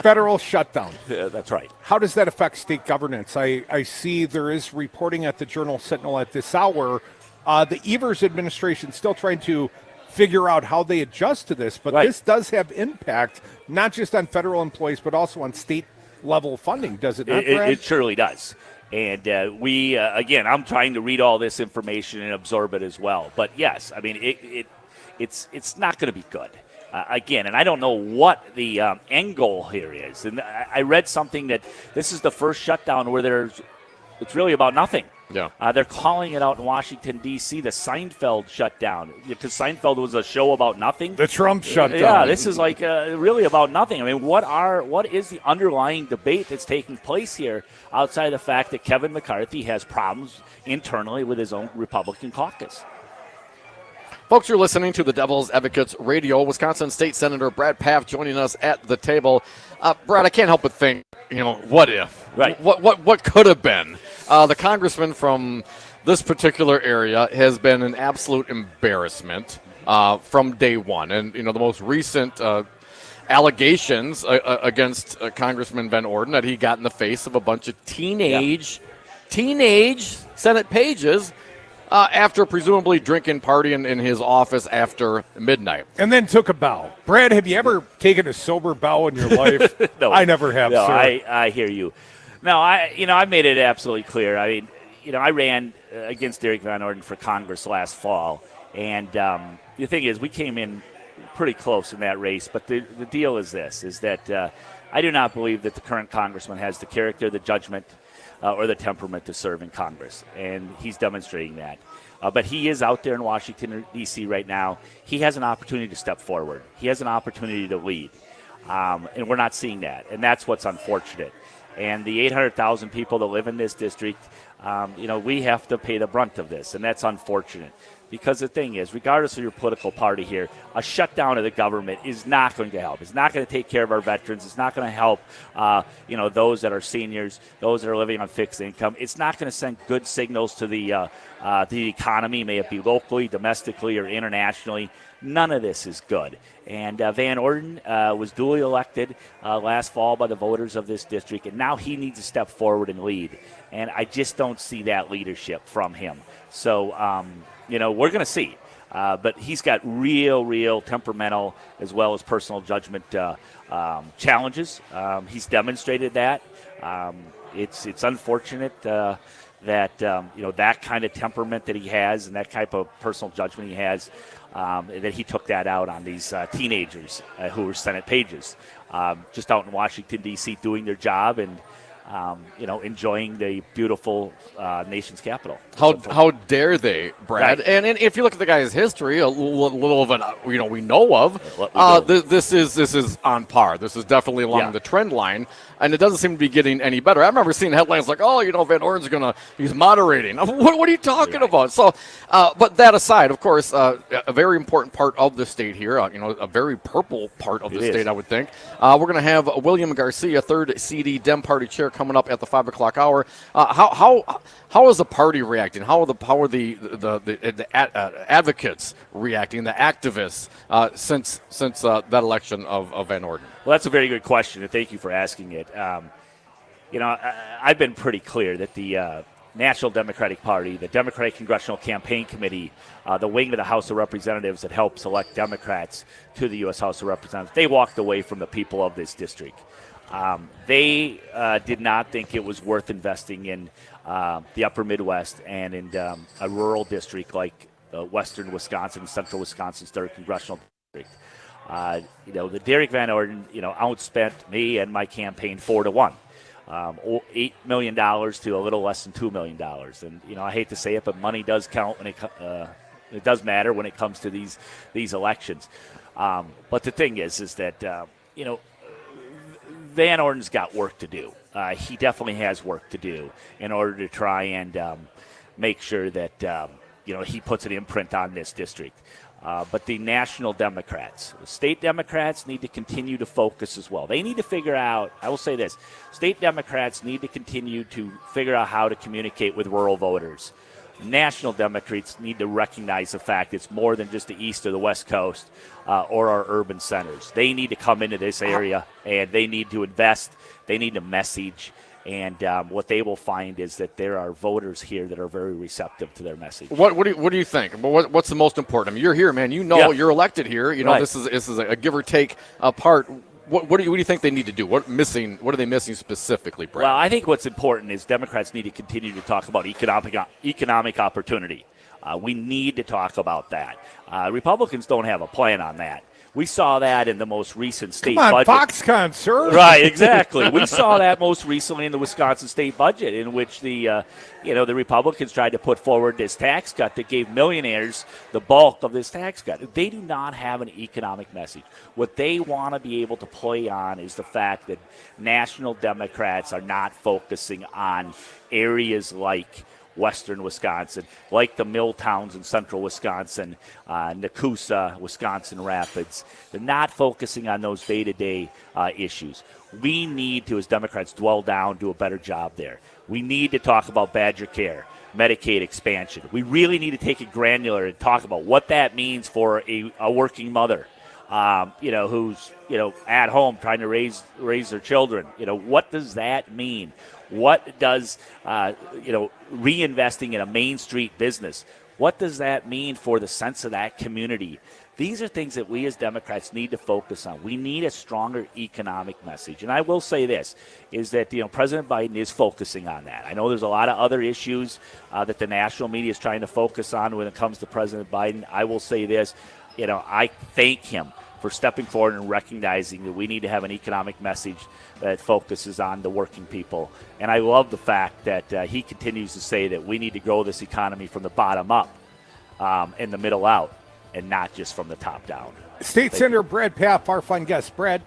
Federal shutdown. Yeah, that's right. How does that affect state governance? I see there is reporting at the Journal Sentinel at this hour. The Evers administration still trying to figure out how they adjust to this, but right. This does have impact, not just on federal employees, but also on state level funding, does it not, Brad? It surely does. And again, I'm trying to read all this information and absorb it as well. But yes, I mean, it's not going to be good. Again, and I don't know what the end goal here is. And I read something that this is the first shutdown where it's really about nothing. Yeah. They're calling it out in Washington, D.C., the Seinfeld shutdown, because Seinfeld was a show about nothing. The Trump shutdown. Yeah, this is like really about nothing. I mean, what is the underlying debate that's taking place here outside of the fact that Kevin McCarthy has problems internally with his own Republican caucus? Folks, you're listening to the Devil's Advocates Radio. Wisconsin State Senator Brad Pfaff joining us at the table. Brad, I can't help but think, what if? Right. What could have been? The congressman from this particular area has been an absolute embarrassment from day one. And, the most recent allegations against Congressman Van Orden that he got in the face of a bunch of teenage Senate pages after presumably drinking, partying in his office after midnight. And then took a bow. Brad, have you ever taken a sober bow in your life? No. I never have, no, sir. I hear you. No, I made it absolutely clear. I mean, I ran against Derek Van Orden for Congress last fall. And the thing is, we came in pretty close in that race. But the deal is this, is that I do not believe that the current congressman has the character, the judgment, or the temperament to serve in Congress, and he's demonstrating that. But he is out there in Washington, D.C. right now. He has an opportunity to step forward. He has an opportunity to lead, and we're not seeing that, and that's what's unfortunate. And the 800,000 people that live in this district, we have to pay the brunt of this, and that's unfortunate. Because the thing is, regardless of your political party here, a shutdown of the government is not going to help. It's not going to take care of our veterans. It's not going to help, those that are seniors, those that are living on fixed income. It's not going to send good signals to the economy, may it be locally, domestically, or internationally. None of this is good. And Van Orden was duly elected last fall by the voters of this district, and now he needs to step forward and lead. And I just don't see that leadership from him. So, we're going to see. But he's got real temperamental as well as personal judgment challenges. He's demonstrated that. It's unfortunate that that kind of temperament that he has and that type of personal judgment he has, that he took that out on these teenagers who were Senate pages, just out in Washington, D.C. doing their job and enjoying the beautiful nation's capital. How dare they, Brad? Right. And if you look at the guy's history, a little of an we know of. This is on par. This is definitely along the trend line, and it doesn't seem to be getting any better. I remember seeing headlines like, Van Orden's he's moderating. What are you talking about? So, but that aside, of course, a very important part of the state here. A very purple part of the state, I would think. We're going to have William Garcia, 3rd CD Dem Party chair, coming up at the 5 o'clock hour. How is the party reacting? How are the advocates reacting? The activists since that election of Van Orden? Well, that's a very good question, and thank you for asking it. I've been pretty clear that the National Democratic Party, the Democratic Congressional Campaign Committee, the wing of the House of Representatives that helps elect Democrats to the U.S. House of Representatives, they walked away from the people of this district. They did not think it was worth investing in the upper Midwest and in a rural district like western Wisconsin, central Wisconsin's 3rd Congressional District. The Derek Van Orden, outspent me and my campaign 4-1. $8 million to a little less than $2 million. And, I hate to say it, but money does count when it does matter when it comes to these elections. But the thing is that, Van Orden's got work to do. He definitely has work to do in order to try and make sure that, he puts an imprint on this district. But the national Democrats, the state Democrats need to continue to focus as well. They need to figure out, I will say this, state Democrats need to continue to figure out how to communicate with rural voters. National Democrats need to recognize the fact it's more than just the East or the West Coast or our urban centers. They need to come into this area, and they need to invest. They need to message. And what they will find is that there are voters here that are very receptive to their message. What do you think? What's the most important? I mean, you're here, man. You're elected here. Right. This is a give or take part. What do you think they need to do? What are they missing specifically, Brad? Well, I think what's important is Democrats need to continue to talk about economic opportunity. We need to talk about that. Republicans don't have a plan on that. We saw that in the most recent state budget. Foxconn, sir. Right, exactly. We saw that most recently in the Wisconsin state budget, in which the Republicans tried to put forward this tax cut that gave millionaires the bulk of this tax cut. They do not have an economic message. What they want to be able to play on is the fact that national Democrats are not focusing on areas like western Wisconsin, like the mill towns in central Wisconsin, Nakusa, Wisconsin Rapids. They're not focusing on those day-to-day issues. We need to, as Democrats, dwell down, do a better job there. We need to talk about Badger Care, Medicaid expansion. We really need to take it granular and talk about what that means for a working mother, who's, at home trying to raise their children. What does that mean? What does, reinvesting in a Main Street business, what does that mean for the sense of that community? These are things that we as Democrats need to focus on. We need a stronger economic message. And I will say this, is that, President Biden is focusing on that. I know there's a lot of other issues that the national media is trying to focus on when it comes to President Biden. I will say this, I thank him for stepping forward and recognizing that we need to have an economic message that focuses on the working people. And I love the fact that he continues to say that we need to grow this economy from the bottom up and the middle out, and not just from the top down. State Senator Brad Pfaff, our fun guest. Brad,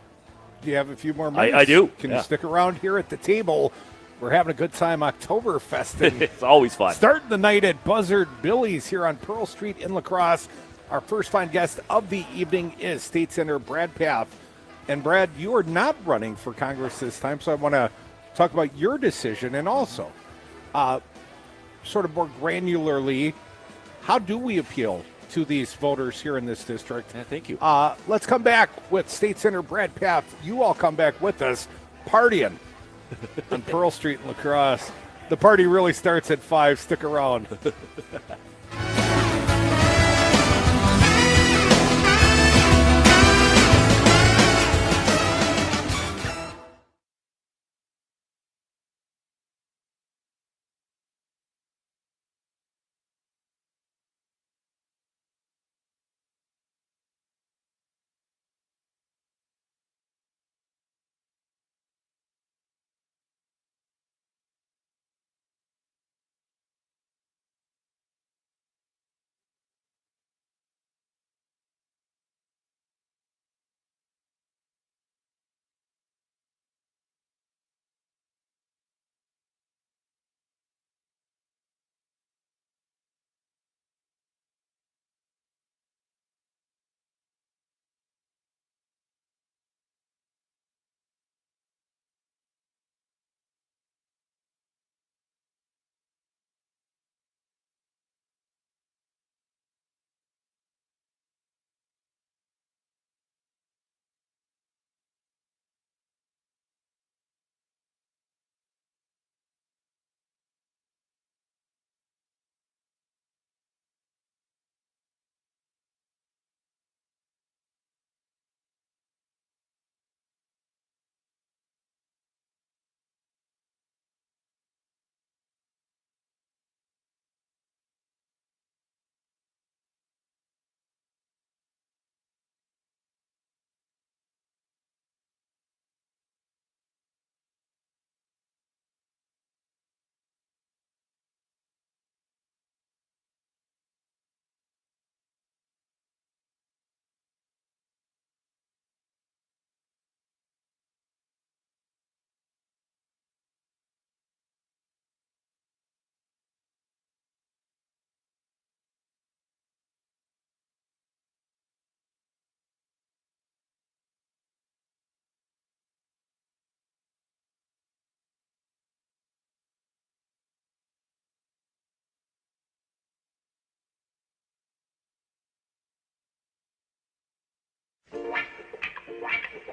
do you have a few more minutes? I do. Can you stick around here at the table? We're having a good time, Oktoberfest. It's always fun. Starting the night at Buzzard Billy's here on Pearl Street in La Crosse. Our first fine guest of the evening is State Senator Brad Pfaff. And Brad, you are not running for Congress this time, so I want to talk about your decision and also sort of more granularly, how do we appeal to these voters here in this district. Yeah, thank you. Let's come back with State Senator Brad Pfaff. You all come back with us partying on Pearl Street in La Crosse. The party really starts at 5. Stick around.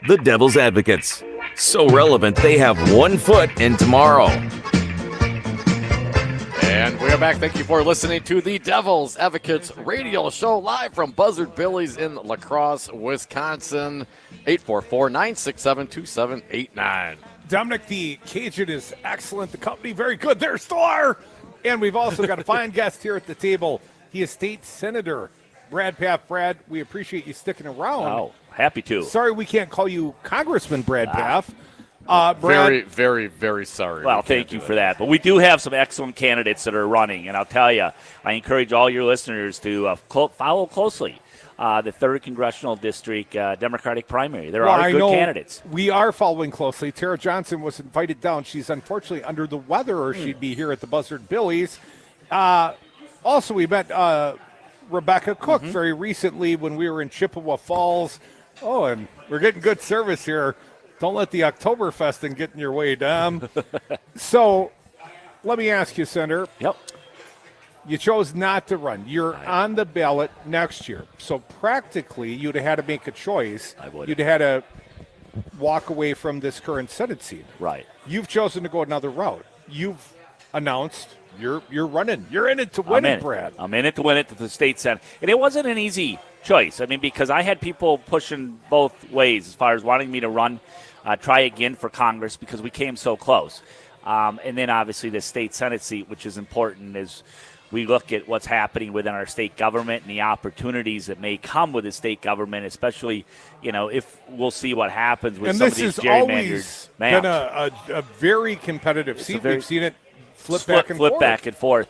The Devil's Advocates. So relevant, they have 1 foot in tomorrow. And we are back. Thank you for listening to the Devil's Advocates radio show live from Buzzard Billy's in La Crosse, Wisconsin. 844-967-2789. Dominic, the Cajun is excellent. The company, very good. There's Thor. And we've also got a fine guest here at the table. He is State Senator Brad Pfaff. Brad, we appreciate you sticking around. Oh, happy to. Sorry we can't call you Congressman Brad Pfaff. Brad, Very, very, very sorry. Well, thank you for that. But we do have some excellent candidates that are running, and I'll tell you, I encourage all your listeners to follow closely the 3rd Congressional District Democratic primary. There are good candidates. We are following closely. Tara Johnson was invited down. She's unfortunately under the weather, or she'd be here at the Buzzard Billy's. Also, we met Rebecca Cook very recently when we were in Chippewa Falls. Oh, and we're getting good service here. Don't let the Oktoberfesting get in your way, Dom. So let me ask you, Senator. Yep. You chose not to run. You're on the ballot next year. So practically, you'd have had to make a choice. I would. You'd have had to walk away from this current Senate seat. Right. You've chosen to go another route. You've announced you're running. You're in it to win it, Brad. I'm in it to win it to the state Senate. And it wasn't an easy choice. I mean, because I had people pushing both ways as far as wanting me to run, try again for Congress because we came so close. And then obviously the state Senate seat, which is important as we look at what's happening within our state government and the opportunities that may come with the state government, especially, if we'll see what happens with some of these gerrymandered maps. And this has always been a very competitive seat. We've seen it flip back and forth.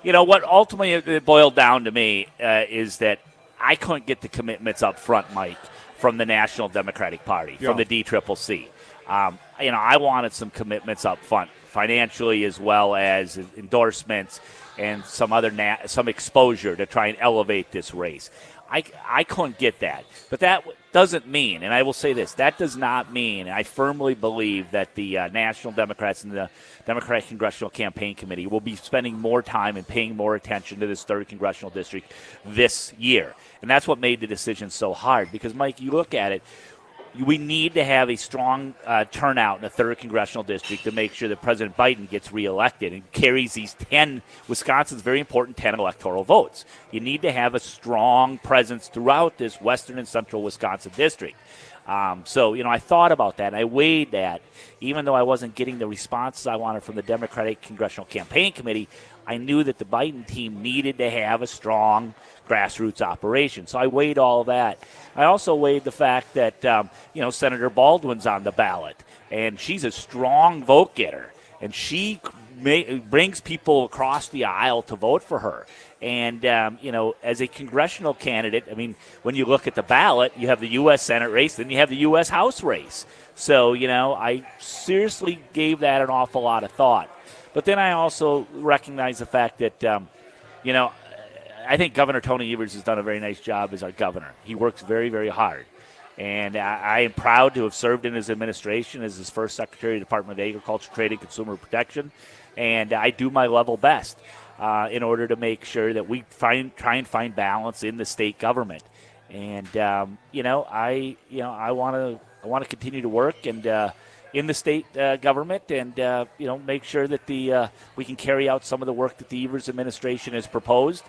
You know, what ultimately it boiled down to me is that I couldn't get the commitments up front, Mike, from the National Democratic Party, from the DCCC. I wanted some commitments up front, financially as well as endorsements and some other some exposure to try and elevate this race. I couldn't get that. But that doesn't mean, and I will say this, that does not mean, and I firmly believe that the National Democrats and the Democratic Congressional Campaign Committee will be spending more time and paying more attention to this 3rd Congressional District this year. And that's what made the decision so hard. Because, Mike, you look at it, we need to have a strong turnout in the 3rd Congressional District to make sure that President Biden gets reelected and carries these 10, Wisconsin's very important 10 electoral votes. You need to have a strong presence throughout this western and central Wisconsin district. So, I thought about that, and I weighed that. Even though I wasn't getting the responses I wanted from the Democratic Congressional Campaign Committee, I knew that the Biden team needed to have a strong grassroots operation. So I weighed all of that. I also weighed the fact that, Senator Baldwin's on the ballot, and she's a strong vote getter, and she brings people across the aisle to vote for her. And, as a congressional candidate, when you look at the ballot, you have the U.S. Senate race, then you have the U.S. House race. So, I seriously gave that an awful lot of thought. But then I also recognize the fact that, I think Governor Tony Evers has done a very nice job as our governor. He works very, very hard. And I am proud to have served in his administration as his first Secretary of the Department of Agriculture, Trade, and Consumer Protection. And I do my level best in order to make sure that we try and find balance in the state government. And, I want to continue to work and in the state government and, make sure that we can carry out some of the work that the Evers administration has proposed.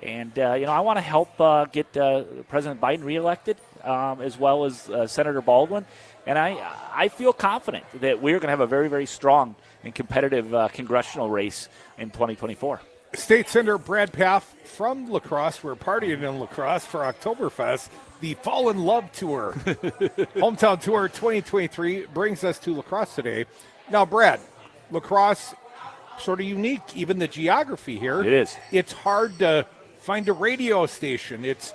And, I want to help get President Biden reelected as well as Senator Baldwin. And I feel confident that we're going to have a very, very strong and competitive congressional race in 2024. State Senator Brad Pfaff from La Crosse. We're partying in La Crosse for Oktoberfest. The Fall in Love Tour, Hometown Tour 2023, brings us to La Crosse today. Now, Brad, La Crosse, sort of unique, even the geography here. It is. It's hard to find a radio station. It's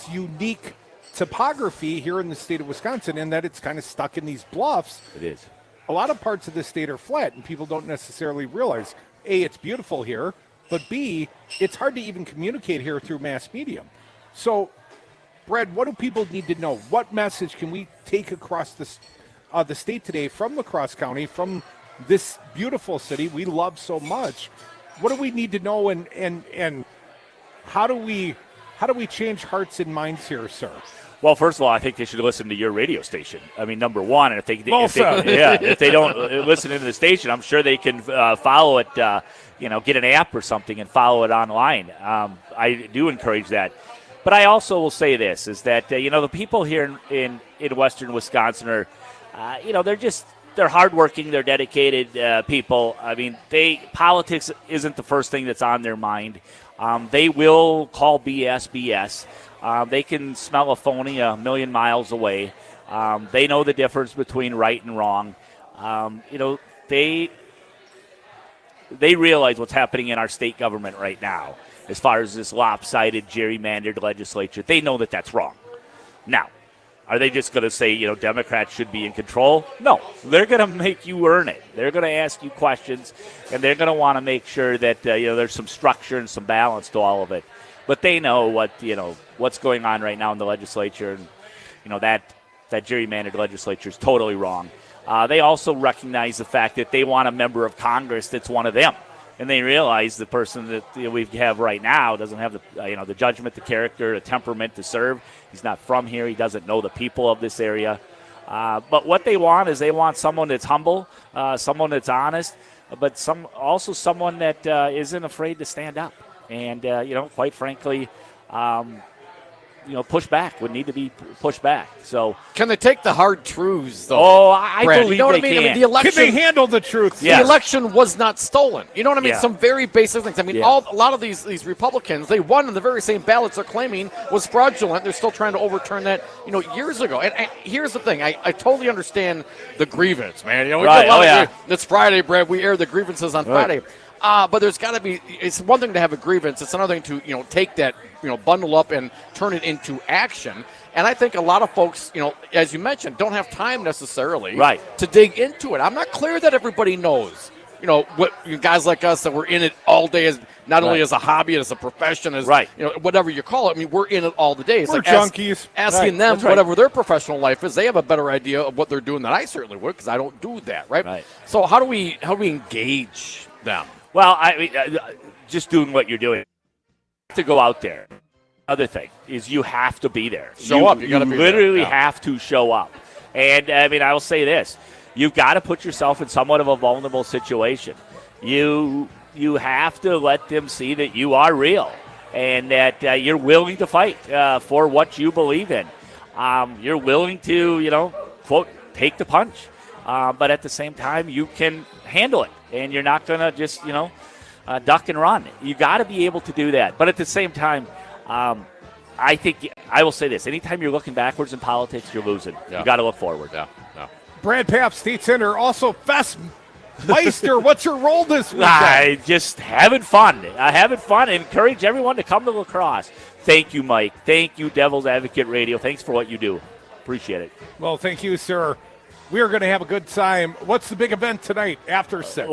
unique topography here in the state of Wisconsin in that it's kind of stuck in these bluffs. It is. A lot of parts of the state are flat, and people don't necessarily realize, A, it's beautiful here, but B, it's hard to even communicate here through mass media. So, Brad, what do people need to know? What message can we take across the state today from La Crosse County, from this beautiful city we love so much? What do we need to know, and how do we change hearts and minds here, sir? Well, first of all, I think they should listen to your radio station. Number one, and if they don't listen into the station, I'm sure they can follow it. Get an app or something and follow it online. I do encourage that. But I also will say this, is that, the people here in western Wisconsin are, they're hardworking, they're dedicated people. Politics isn't the first thing that's on their mind. They will call BS. They can smell a phony a million miles away. They know the difference between right and wrong. They realize what's happening in our state government right now as far as this lopsided, gerrymandered legislature. They know that that's wrong. Now, are they just going to say, Democrats should be in control? No. They're going to make you earn it. They're going to ask you questions, and they're going to want to make sure that, there's some structure and some balance to all of it. But they know what's going on right now in the legislature, and, that gerrymandered legislature is totally wrong. They also recognize the fact that they want a member of Congress that's one of them. And they realize the person that we have right now doesn't have the judgment, the character, the temperament to serve. He's not from here. He doesn't know the people of this area. But what they want is they want someone that's humble, someone that's honest, but someone that isn't afraid to stand up. And, quite frankly, push back would need to be pushed back. So can they take the hard truths, though? Oh, I believe you know what they I mean? can. The election, Can they handle the truth? Yes. The election was not stolen. You know what I mean? Yeah. Some very basic things. Yeah. A lot of these Republicans, they won on the very same ballots they're claiming was fraudulent. They're still trying to overturn that, years ago. And here's the thing. I totally understand the grievance, man. Right. It's Friday, Brad. We air the grievances on Friday. But there's got to be. It's one thing to have a grievance. It's another thing to take that bundle up and turn it into action. And I think a lot of folks, as you mentioned, don't have time necessarily to dig into it. I'm not clear that everybody knows guys like us that were in it all day, as not only as a hobby, as a profession, as whatever you call it. I mean, we're in it all the day. It's we're like junkies. Asking them whatever their professional life is, they have a better idea of what they're doing than I certainly would, because I don't do that, right? So how do we engage them? Well, I mean, just doing what you're doing. To go out there. Other thing is you have to be there. Show up. You got to be there. Literally have to show up. And, I mean, I will say this. You've got to put yourself in somewhat of a vulnerable situation. You have to let them see that you are real and that you're willing to fight for what you believe in. You're willing to, quote, take the punch. But at the same time, you can handle it. And you're not going to just, duck and run. You got to be able to do that. But at the same time, I think I will say this: anytime you're looking backwards in politics, you're losing. You got to look forward. Yeah. Brad Pfaff, State Senator, also Fest Meister. What's your role this weekend? Just having fun. Encourage everyone to come to La Crosse. Thank you, Mike. Thank you, Devil's Advocate Radio. Thanks for what you do. Appreciate it. Well, thank you, sir. We are going to have a good time. What's the big event tonight after 6?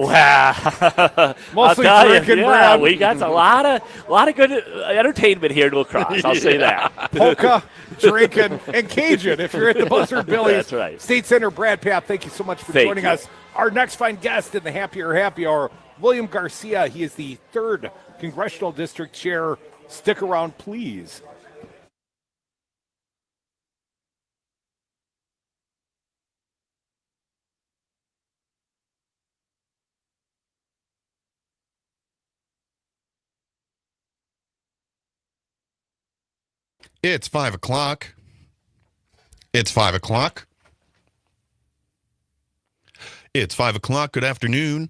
Mostly drinking, Brad. We got a lot of good entertainment here in La Crosse. I'll say that. Polka, drinking, and Cajun if you're at the Buzzard Billy. That's right. State Senator Brad Pfaff, thank you so much for joining us. Our next fine guest in the Happier Happy Hour, William Garcia. He is the 3rd Congressional District Chair. Stick around, please. It's 5 o'clock. It's 5 o'clock. It's 5 o'clock. Good afternoon.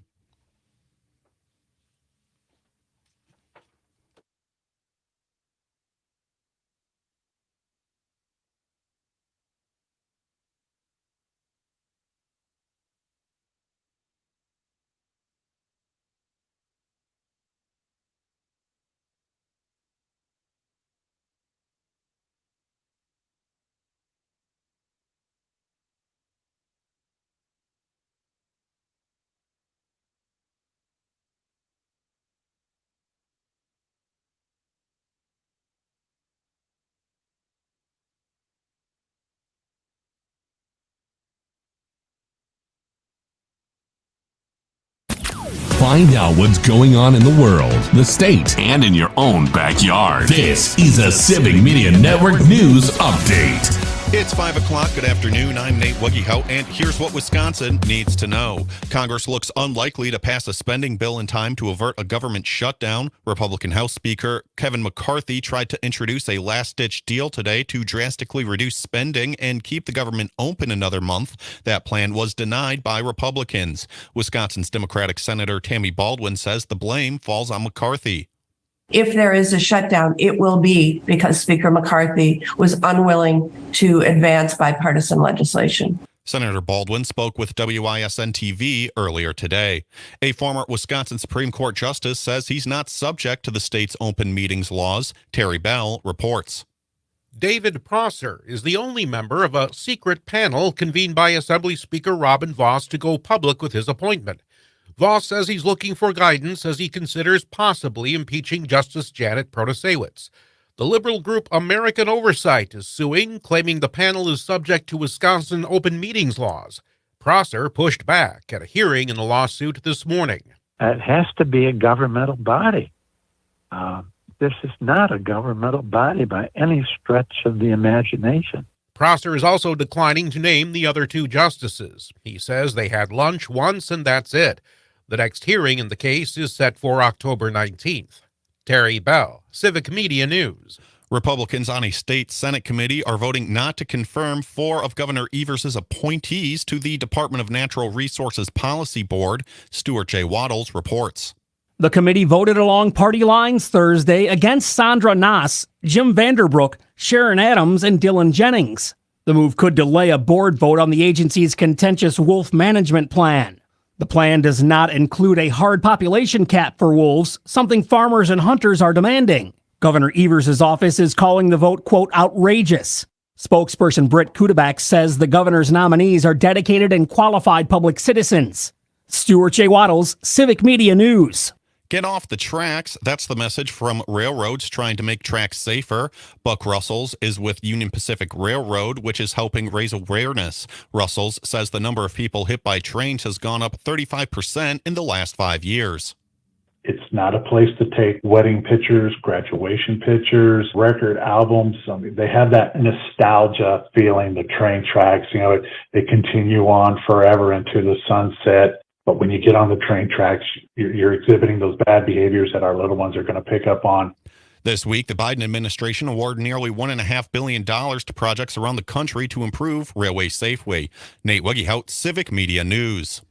Find out what's going on in the world, the state, and in your own backyard. This is a Civic Media Network News Update. It's 5 o'clock. Good afternoon. I'm Nate Wuggehout, and here's what Wisconsin needs to know. Congress looks unlikely to pass a spending bill in time to avert a government shutdown. Republican House Speaker Kevin McCarthy tried to introduce a last-ditch deal today to drastically reduce spending and keep the government open another month. That plan was denied by Republicans. Wisconsin's Democratic Senator Tammy Baldwin says the blame falls on McCarthy. If there is a shutdown, it will be because Speaker McCarthy was unwilling to advance bipartisan legislation. Senator Baldwin spoke with WISN-TV earlier today. A former Wisconsin Supreme Court justice says he's not subject to the state's open meetings laws. Terry Bell reports. David Prosser is the only member of a secret panel convened by Assembly Speaker Robin Vos to go public with his appointment. Vos says he's looking for guidance as he considers possibly impeaching Justice Janet Protasewicz. The liberal group American Oversight is suing, claiming the panel is subject to Wisconsin open meetings laws. Prosser pushed back at a hearing in the lawsuit this morning. It has to be a governmental body. This is not a governmental body by any stretch of the imagination. Prosser is also declining to name the other 2 justices. He says they had lunch once and that's it. The next hearing in the case is set for October 19th. Terry Bell, Civic Media News. Republicans on a state Senate committee are voting not to confirm 4 of Governor Evers' appointees to the Department of Natural Resources Policy Board. Stuart J. Waddles reports. The committee voted along party lines Thursday against Sandra Nass, Jim Vanderbrook, Sharon Adams, and Dylan Jennings. The move could delay a board vote on the agency's contentious wolf management plan. The plan does not include a hard population cap for wolves, something farmers and hunters are demanding. Governor Evers' office is calling the vote, quote, outrageous. Spokesperson Britt Kudabak says the governor's nominees are dedicated and qualified public citizens. Stuart J. Waddles, Civic Media News. Get off the tracks. That's the message from railroads trying to make tracks safer. Buck Russells is with Union Pacific Railroad, which is helping raise awareness. Russells says the number of people hit by trains has gone up 35% in the last 5 years. It's not a place to take wedding pictures, graduation pictures, record albums. I mean, they have that nostalgia feeling, the train tracks, they continue on forever into the sunset. But when you get on the train tracks, you're exhibiting those bad behaviors that our little ones are going to pick up on. This week, the Biden administration awarded nearly $1.5 billion to projects around the country to improve railway safety. Nate Weggehout, Civic Media News.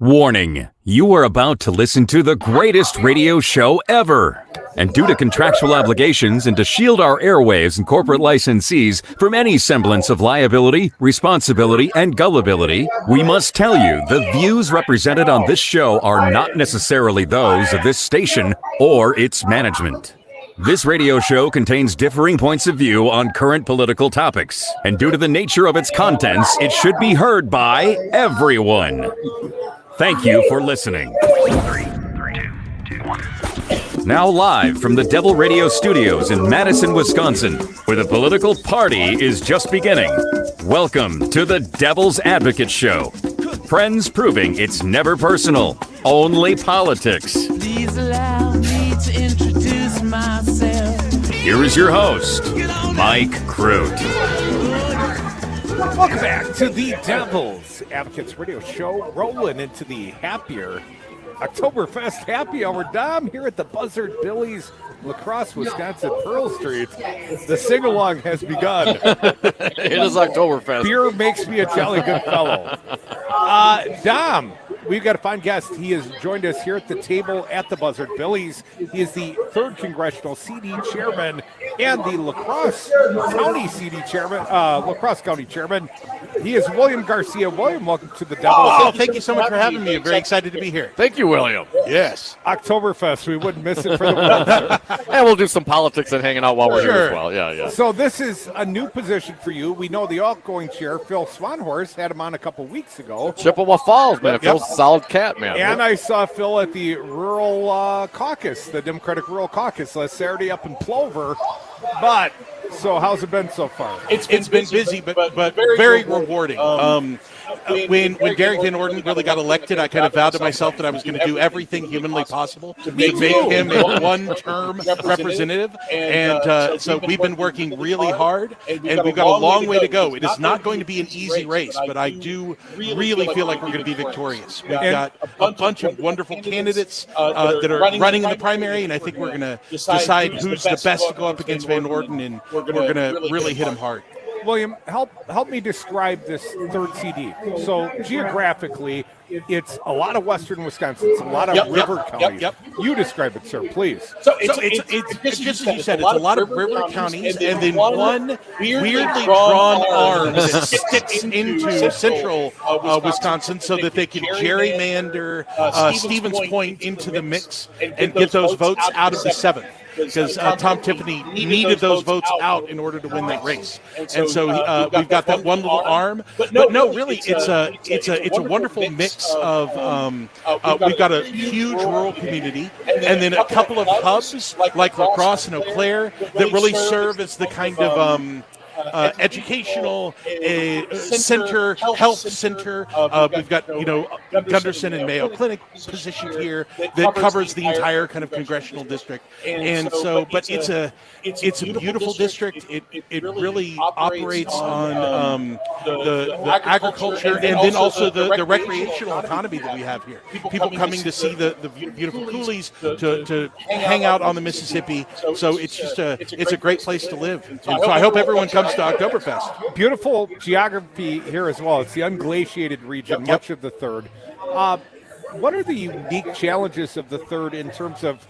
Warning, you are about to listen to the greatest radio show ever. And due to contractual obligations and to shield our airwaves and corporate licensees from any semblance of liability, responsibility, and gullibility, we must tell you the views represented on this show are not necessarily those of this station or its management. This radio show contains differing points of view on current political topics, and due to the nature of its contents, it should be heard by everyone. Thank you for listening. 3, 2, 1. Now live from the Devil Radio Studios in Madison, Wisconsin, where the political party is just beginning. Welcome to the Devil's Advocate Show. Friends proving it's never personal, only politics. Please allow me to introduce myself. Here is your host, Mike Crute. Welcome back to the Devil's Advocates Radio Show, rolling into the happier Oktoberfest Happy Hour. Dom here at the Buzzard Billy's, La Crosse, Wisconsin, Pearl Street. The sing-along has begun. It is Oktoberfest. Beer makes me a jolly good fellow. Dom, we've got a fine guest. He has joined us here at the table at the Buzzard Billy's. He is the 3rd Congressional CD Chairman and the LaCrosse County CD Chairman, LaCrosse County Chairman. He is William Garcia. William, welcome to the Devils. Oh, thank you so much for having me. I'm very excited to be here. Thank you, William. Yes. Oktoberfest, we wouldn't miss it for the world. And we'll do some politics and hanging out while we're here as well. Yeah. So this is a new position for you. We know the outgoing chair, Phil Swanhorst, had him on a couple weeks ago. Chippewa Falls, man. Phil's a solid cat, man. And I saw Phil at the rural caucus, the Democratic Rural Caucus last Saturday up in Plover. But, so how's it been so far? It's been busy, but very rewarding. When Derek Van Orden really got elected, I kind of vowed to myself that I was going to do everything humanly possible to make him a one-term representative. And so we've been working really hard, and we've got a long way to go. It is not going to be an easy race, but I do really feel like we're going to be victorious. We've got a bunch of wonderful candidates that are running in the primary, and I think we're going to decide who's the best to go up against Van Orden, and we're going to really hit him hard. William, help me describe this 3rd CD. So geographically, it's a lot of western Wisconsin. It's a lot of river counties. You describe it, sir, please. So it's just as you said. It's a lot of river counties, and then one weirdly drawn arm that sticks into central Wisconsin so that they can gerrymander Stevens Point into the mix and get those votes out of the 7th. Because Tom Tiffany needed those votes out in order to win that race, and so we've got that one little arm. But no, really, it's a wonderful mix of. We've got a huge rural community, and then a couple of hubs like La Crosse and Eau Claire that really serve as the kind of. Educational center, health center. We've got, Gunderson and Mayo Clinic positioned here that covers the entire kind of congressional district. And so, but it's a beautiful district. It really operates on the agriculture and then also the recreational economy that we have here. People coming to see the beautiful coulees, to hang out on the Mississippi. So it's just it's a great place to live. And so I hope everyone comes to Oktoberfest. Beautiful geography here as well. It's the unglaciated region, much of the 3rd. What are the unique challenges of the 3rd in terms of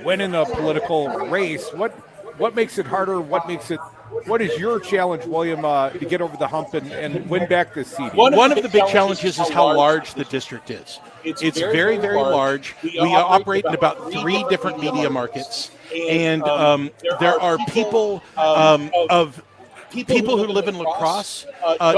winning a political race? What makes it harder? What is your challenge, William, to get over the hump and win back this seat? One of the big challenges is how large the district is. It's very, very large. We operate in about 3 different media markets, and there are people people who live in La Crosse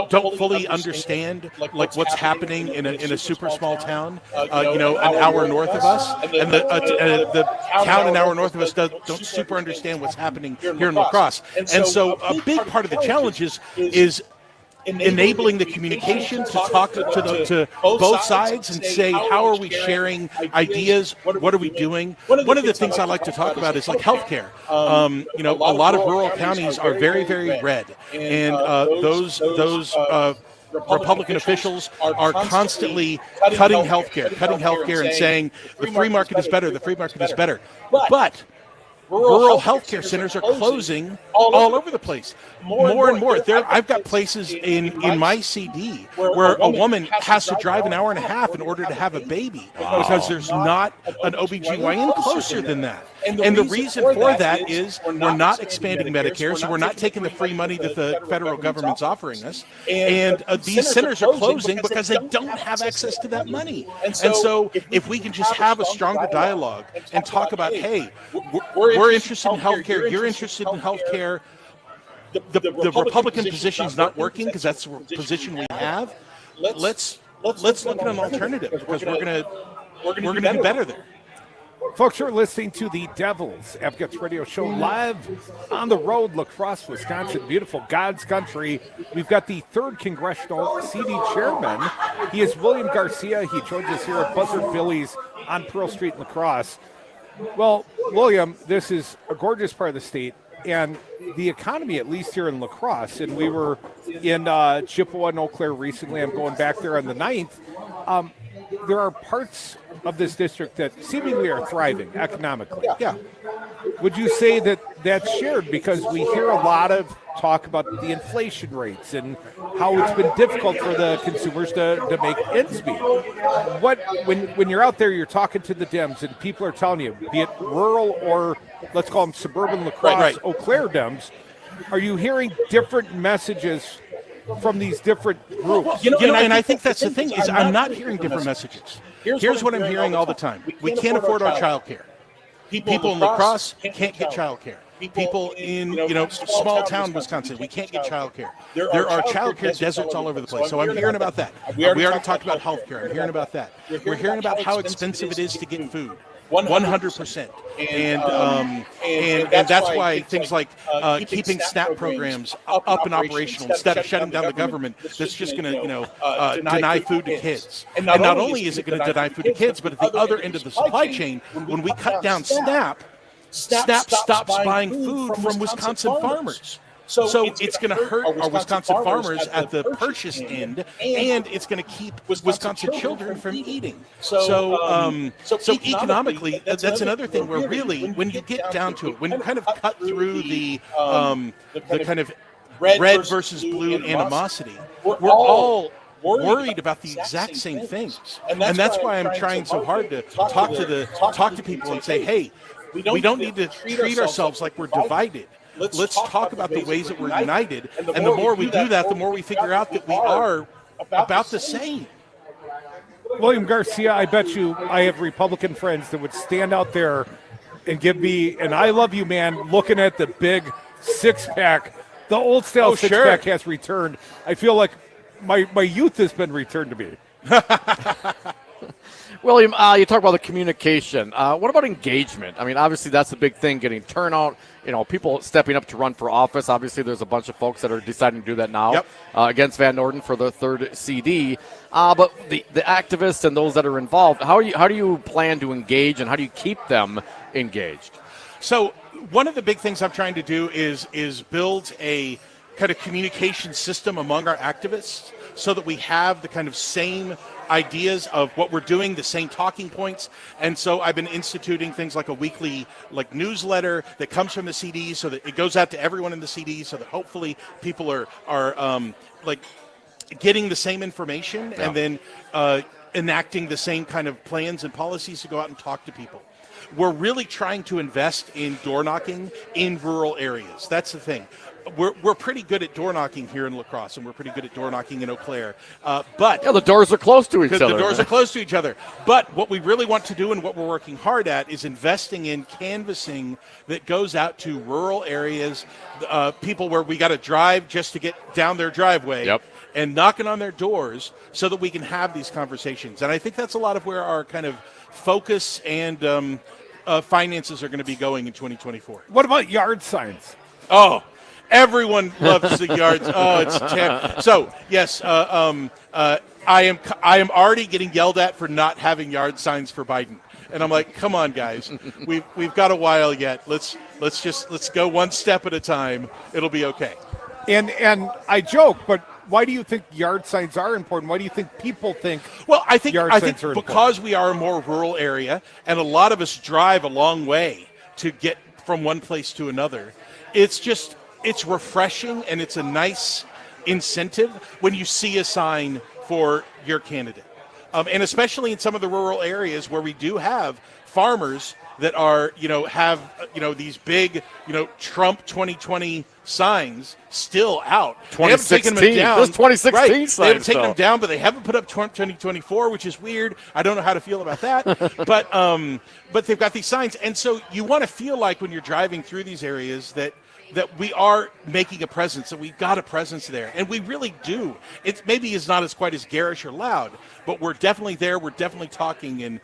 don't fully understand like what's happening in a super small town, an hour north of us, and the town an hour north of us don't super understand what's happening here in La Crosse. And so a big part of the challenge is enabling the communication to talk to both sides and say, how are we sharing ideas? What are we doing? One of the things I like to talk about is like healthcare. A lot of rural counties are very, very red, and those Republican officials are constantly cutting healthcare and saying the free market is better. The free market is better, but rural healthcare centers are closing all over the place. More and more. I've got places in my CD where a woman has to drive an hour and a half in order to have a baby because there's not an OBGYN closer than that. And the reason for that is we're not expanding Medicare, so we're not taking the free money that the federal government's offering us. And these centers are closing because they don't have access to that money. And so if we can just have a stronger dialogue and talk about, hey, we're interested in healthcare, you're interested in healthcare, the Republican position is not working because that's the position we have. Let's look at an alternative because we're gonna do better there. Folks, you're listening to the Devils FGUTS radio show live on the road, La Crosse, Wisconsin, beautiful God's country. We've got the 3rd Congressional CD Chairman. He is William Garcia. He joins us here at Buzzard Billy's on Pearl Street in La Crosse. Well, William, this is a gorgeous part of the state, and the economy, at least here in La Crosse, and we were in Chippewa and Eau Claire recently. I'm going back there on the 9th. There are parts of this district that seemingly are thriving economically. Yeah. Would you say that that's shared? Because we hear a lot of talk about the inflation rates and how it's been difficult for the consumers to make ends meet. When you're out there, you're talking to the Dems and people are telling you, be it rural or let's call them suburban La Crosse, Eau Claire Dems, are you hearing different messages from these different groups? And I think that's the thing is I'm not hearing different messages. Here's what I'm hearing all the time. We can't afford our child care. People in La Crosse can't get child care. People in small town Wisconsin, we can't get child care. There are child care deserts all over the place. So I'm hearing about that. We already talked about health care. I'm hearing about that. We're hearing about how expensive it is to get food. 100%, and that's why things like keeping SNAP programs up and operational instead of shutting down the government that's just going to deny food to kids. And not only is it going to deny food to kids, but at the other end of the supply chain, when we cut down SNAP stops buying food from Wisconsin farmers. So it's going to hurt our Wisconsin farmers at the purchase end, and it's going to keep Wisconsin children from eating. So economically, that's another thing where really, when you get down to it, when you kind of cut through the kind of red versus blue animosity, we're all worried about the exact same things, and that's why I'm trying so hard to talk to people and say, hey, we don't need to treat ourselves like we're divided. Let's talk about the ways that we're united, and the more we do that, the more we figure out that we are about the same. William Garcia, I bet you I have Republican friends that would stand out there and give me, and I love you, man, looking at the big six-pack. The old style six-pack has returned. I feel like my youth has been returned to me. William, you talk about the communication. What about engagement? I mean, obviously that's a big thing, getting turnout, people stepping up to run for office. Obviously there's a bunch of folks that are deciding to do that now against Van Norden for the third CD. But the activists and those that are involved, how do you plan to engage and how do you keep them engaged? So one of the big things I'm trying to do is build a kind of communication system among our activists so that we have the kind of same ideas of what we're doing, the same talking points. And so I've been instituting things like a weekly newsletter that comes from the CD so that it goes out to everyone in the CD so that hopefully people are getting the same information and then enacting the same kind of plans and policies to go out and talk to people. We're really trying to invest in door knocking in rural areas. That's the thing. We're pretty good at door knocking here in La Crosse, and we're pretty good at door knocking in Eau Claire. But the doors are close to each other. The doors are close to each other. But what we really want to do and what we're working hard at is investing in canvassing that goes out to rural areas, people where we got to drive just to get down their driveway. And knocking on their doors so that we can have these conversations. And I think that's a lot of where our kind of focus and finances are going to be going in 2024. What about yard signs? Oh, everyone loves the yards. Oh, it's terrible. So, yes, I am already getting yelled at for not having yard signs for Biden. And I'm like, come on, guys. We've got a while yet. Let's go one step at a time. It'll be okay. And I joke, but why do you think yard signs are important? Why do you think people think? Well, I think because important? We are a more rural area, and a lot of us drive a long way to get from one place to another. It's refreshing, and it's a nice incentive when you see a sign for your candidate, and especially in some of the rural areas where we do have farmers that are, have, these big, Trump 2020 signs still out. 2016. Those 2016 right. signs. They haven't taken them down, but they haven't put up 2024, which is weird. I don't know how to feel about that. But they've got these signs. And so you want to feel like when you're driving through these areas that we are making a presence, that we've got a presence there. And we really do. It maybe is not as quite as garish or loud, but we're definitely there. We're definitely talking, and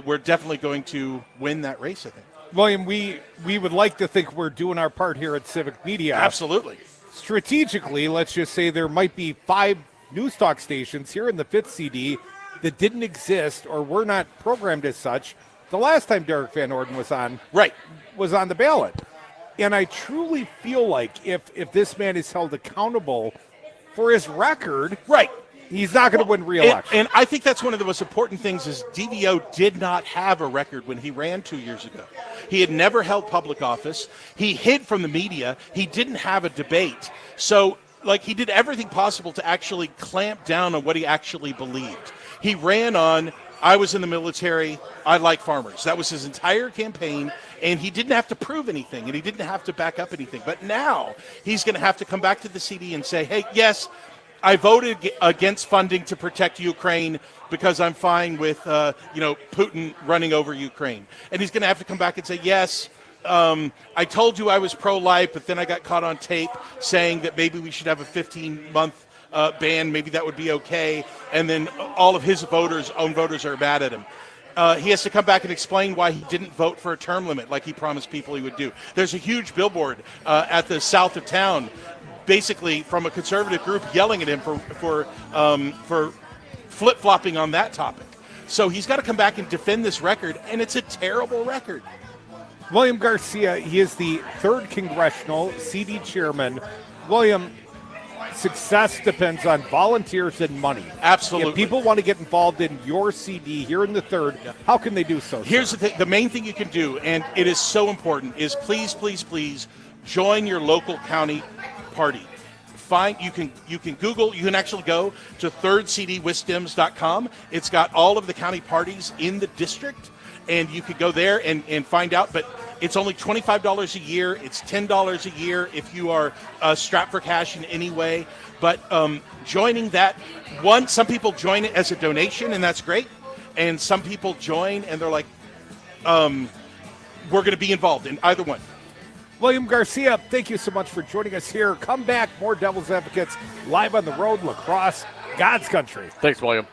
we're definitely going to win that race, I think. William, we would like to think we're doing our part here at Civic Media. Absolutely. Strategically, let's just say there might be 5 news talk stations here in the 5th CD that didn't exist or were not programmed as such the last time Derek Van Orden was on the ballot. And I truly feel like if this man is held accountable for his record, He's not going to win re-election. And I think that's one of the most important things is DVO did not have a record when he ran 2 years ago. He had never held public office. He hid from the media. He didn't have a debate. So, he did everything possible to actually clamp down on what he actually believed. He ran on, I was in the military, I like farmers. That was his entire campaign, and he didn't have to prove anything, and he didn't have to back up anything. But now he's going to have to come back to the CD and say, hey, yes, I voted against funding to protect Ukraine because I'm fine with, Putin running over Ukraine. And he's going to have to come back and say, yes, I told you I was pro-life, but then I got caught on tape saying that maybe we should have a 15-month ban, maybe that would be okay, and then all of his own voters are mad at him. He has to come back and explain why he didn't vote for a term limit like he promised people he would do. There's a huge billboard at the south of town, basically from a conservative group yelling at him for flip-flopping on that topic. So he's got to come back and defend this record, and it's a terrible record. William Garcia, he is the 3rd congressional CD chairman. William, success depends on volunteers and money. Absolutely. If people want to get involved in your CD here in the 3rd, how can they do so? Here's the thing. The main thing you can do, and it is so important, is please, please, please join your local county party. You can Google, you can actually go to thirdcdwisdems.com. It's got all of the county parties in the district, and you could go there and find out. But it's only $25 a year. It's $10 a year if you are strapped for cash in any way. But joining that, some people join it as a donation, and that's great. And some people join, and they're like, we're going to be involved in either one. William Garcia, thank you so much for joining us here. Come back, more Devil's Advocates live on the road, La Crosse, God's country. Thanks, William.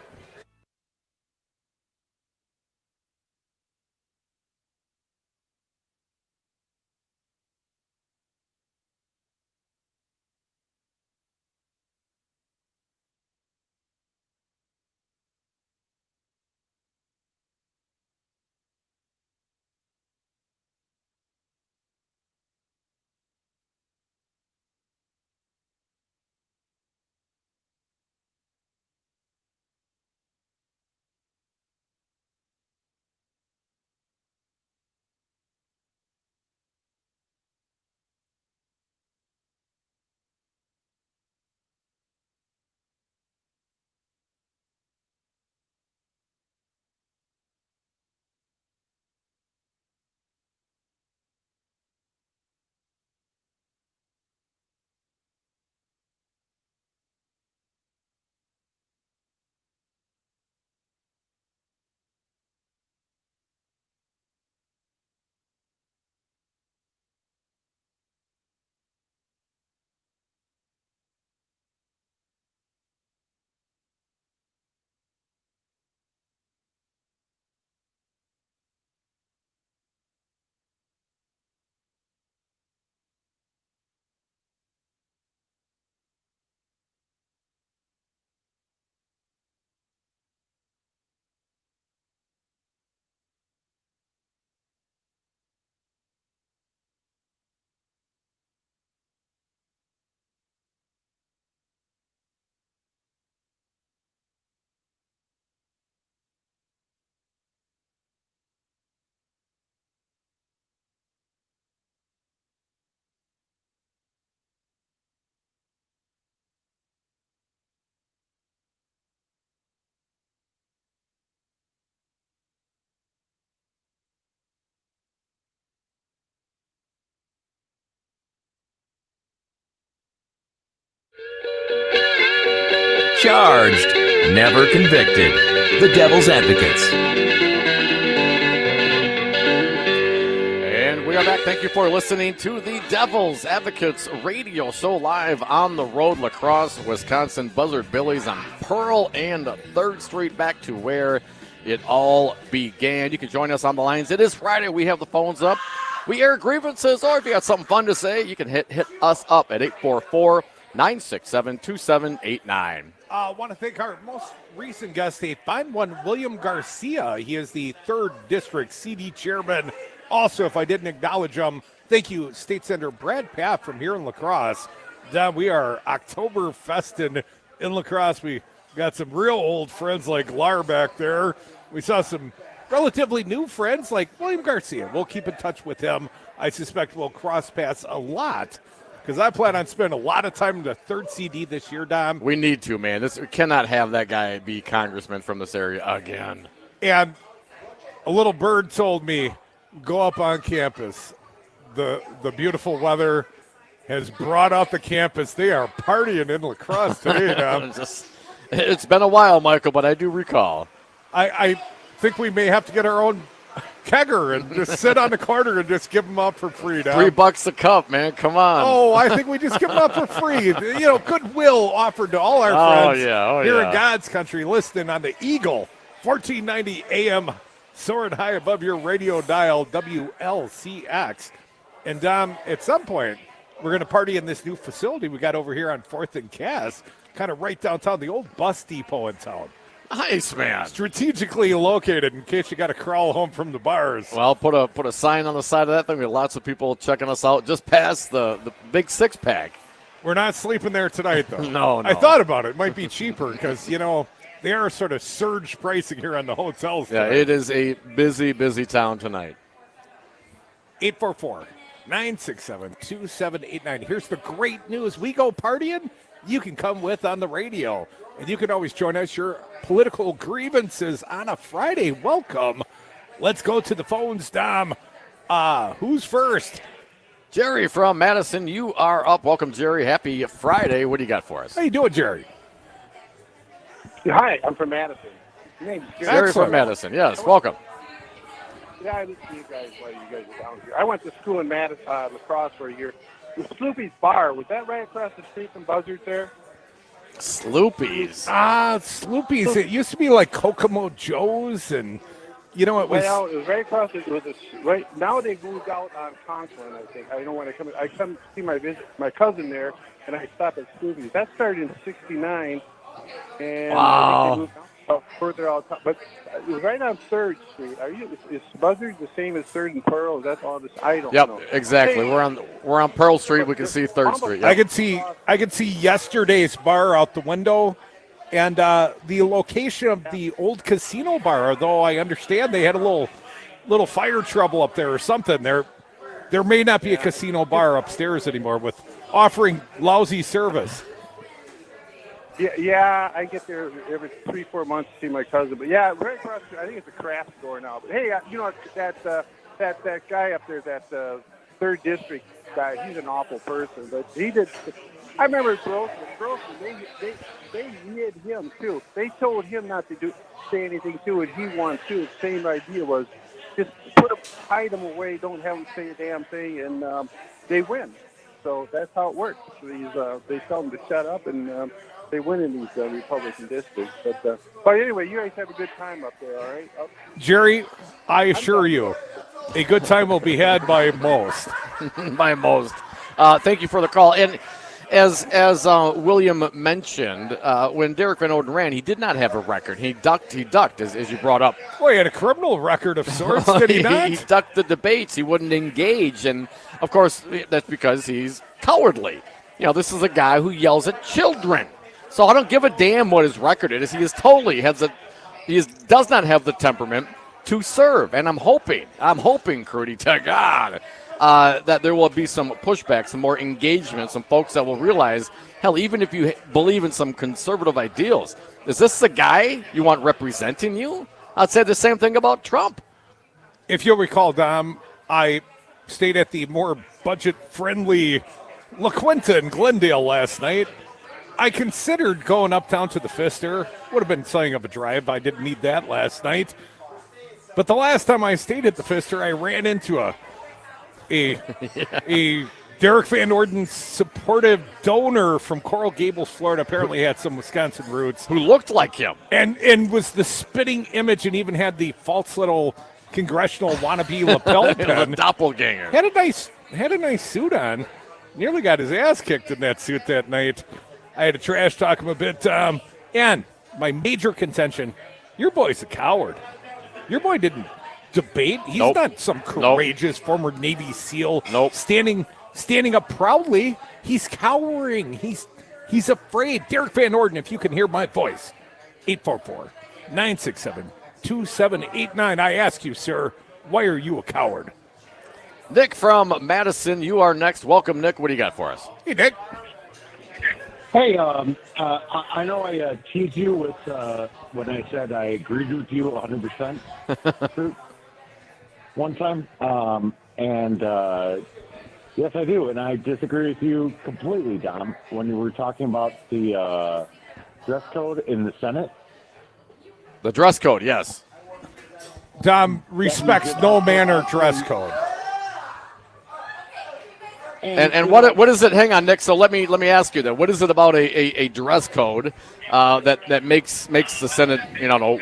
Charged, never convicted. The Devil's Advocates. And we are back. Thank you for listening to the Devil's Advocates radio show live on the road, La Crosse, Wisconsin. Buzzard Billy's on Pearl and 3rd Street, back to where it all began. You can join us on the lines. It is Friday. We have the phones up. We air grievances, or if you got something fun to say, you can hit us up at 844-967-2789. I want to thank our most recent guest, a fine one, William Garcia. He is the 3rd District CD Chairman. Also, if I didn't acknowledge him, thank you, State Senator Brad Pfaff from here in La Crosse. We are Oktoberfesting in La Crosse. We Got some real old friends like Lar back there. We saw some relatively new friends like William Garcia. We'll keep in touch with him. I suspect we'll cross paths a lot because I plan on spending a lot of time in the third CD this year, Dom. We need to, man. We cannot have that guy be congressman from this area again. And a little bird told me, go up on campus. The beautiful weather has brought out the campus. They are partying in La Crosse today, Dom. It's been a while, Michael, but I do recall. I think we may have to get our own kegger and just sit on the corner and just give them out for free, Dom. $3 a cup, man. Come on. Oh, I think we just give them out for free. You know, goodwill offered to all our friends here in God's country listening on the Eagle, 1490 AM, soaring high above your radio dial, WLCX. And, Dom, at some point, we're going to party in this new facility we got over here on 4th and Cass, kind of right downtown, the old bus depot in town. Nice, man. Strategically located in case you got to crawl home from the bars. Well, put a sign on the side of that thing. We have lots of people checking us out just past the big six-pack. We're not sleeping there tonight, though. No. I thought about it. It might be cheaper because, you know, they are sort of surge pricing here on the hotels Yeah, tonight. it is a busy, busy town tonight. 844-967-2789. Here's the great news. We go partying. You can come with on the radio. And you can always join us. Your political grievances on a Friday. Welcome. Let's go to the phones, Dom. Who's first? Jerry from Madison, you are up. Welcome, Jerry. Happy Friday. What do you got for us? How you doing, Jerry? Hi, I'm from Madison. Jerry from Madison. Yes, welcome. Yeah, I listen to you guys while you guys are down here. I went to school in Madison, La Crosse for a year. The Sloopy's Bar, was that right across the street from Buzzard there? Sloopy's. Sloopy's. It used to be like Kokomo Joe's, and you know it was. Well, it was right across. It was right now. They moved out on Conklin, I think. I know when I come to see my cousin there, and I stop at Sloopy's. That started in '69, and I think they moved out further out. But it was right on 3rd Street. Is Buzzard the same as 3rd and Pearl? Is that all this? I don't know. Yep, exactly. We're on Pearl Street. We can see 3rd Street. Yep. I could see yesterday's bar out the window, and the location of the old casino bar. Though I understand they had a little fire trouble up there or something. There may not be a casino bar upstairs anymore with offering lousy service. Yeah, I get there every 3-4 months to see my cousin. But yeah, right across. I think it's a craft store now. But hey, you know that guy up there, that 3rd District guy. He's an awful person, but he did. I remember Crosse. They hid him too. They told him not to say anything to it. He wanted to. The same idea was just hide him away. Don't have him say a damn thing, and they win. So that's how it works. They tell them to shut up, and they win in these Republican districts. But anyway, you guys have a good time up there, all right? Jerry, I assure you, a good time will be had by most. By most. Thank you for the call. And as William mentioned, when Derek Van Orden ran, he did not have a record. He ducked, as you brought up. Well, he had a criminal record of sorts, did he not? He ducked the debates. He wouldn't engage. And, of course, that's because he's cowardly. You know, this is a guy who yells at children. So I don't give a damn what his record is. He does not have the temperament to serve. And I'm hoping, Crudy, to God, that there will be some pushback, some more engagement, some folks that will realize, hell, even if you believe in some conservative ideals, is this the guy you want representing you? I'd say the same thing about Trump. If you'll recall, Dom, I stayed at the more budget-friendly La Quinta in Glendale last night. I considered going uptown to the Pfister. Would have been something of a drive. I didn't need that last night. But the last time I stayed at the Pfister, I ran into a Derek Van Orden supportive donor from Coral Gables, Florida. Apparently had some Wisconsin roots. Who looked like him. And was the spitting image and even had the false little congressional wannabe lapel pin. The doppelganger. Had a nice suit on. Nearly got his ass kicked in that suit that night. I had to trash talk him a bit. And my major contention, your boy's a coward. Your boy didn't debate. He's not some courageous former Navy SEAL standing up proudly. He's cowering. He's afraid. Derek Van Orden, if you can hear my voice, 844 967 2789. I ask you, sir, why are you a coward? Nick from Madison, you are next. Welcome, Nick. What do you got for us? Hey, Nick. Hey, I know I teased you with when I said I agreed with you 100% one time, and yes, I do, and I disagree with you completely, Dom, when you were talking about the dress code in the Senate. The dress code, yes. Dom respects no manner dress code. And what is it? Hang on, Nick. So let me ask you that. What is it about a dress code that makes the Senate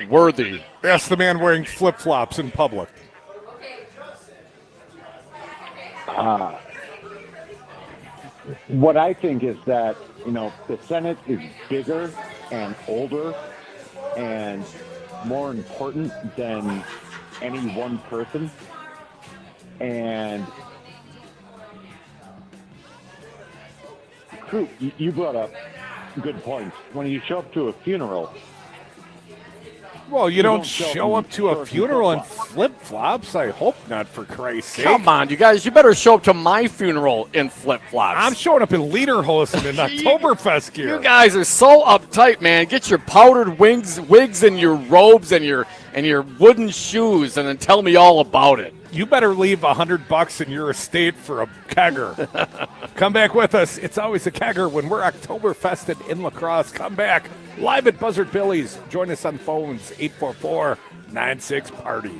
worthy? That's the man wearing flip flops in public. What I think is that the Senate is bigger and older and more important than any one person, and true, you brought up good points. When you show up to a funeral, well, you don't show up to a funeral in flip-flops. I hope not, for Christ's sake. Come on, you guys. You better show up to my funeral in flip-flops. I'm showing up in Lederhosen in Oktoberfest gear. You guys are so uptight, man. Get your powdered wigs and your robes and your wooden shoes, and then tell me all about it. You better leave $100 in your estate for a kegger. Come back with us. It's always a kegger when we're Oktoberfested in La Crosse. Come back live at Buzzard Billy's. Join us on phones 844-96-PARTY.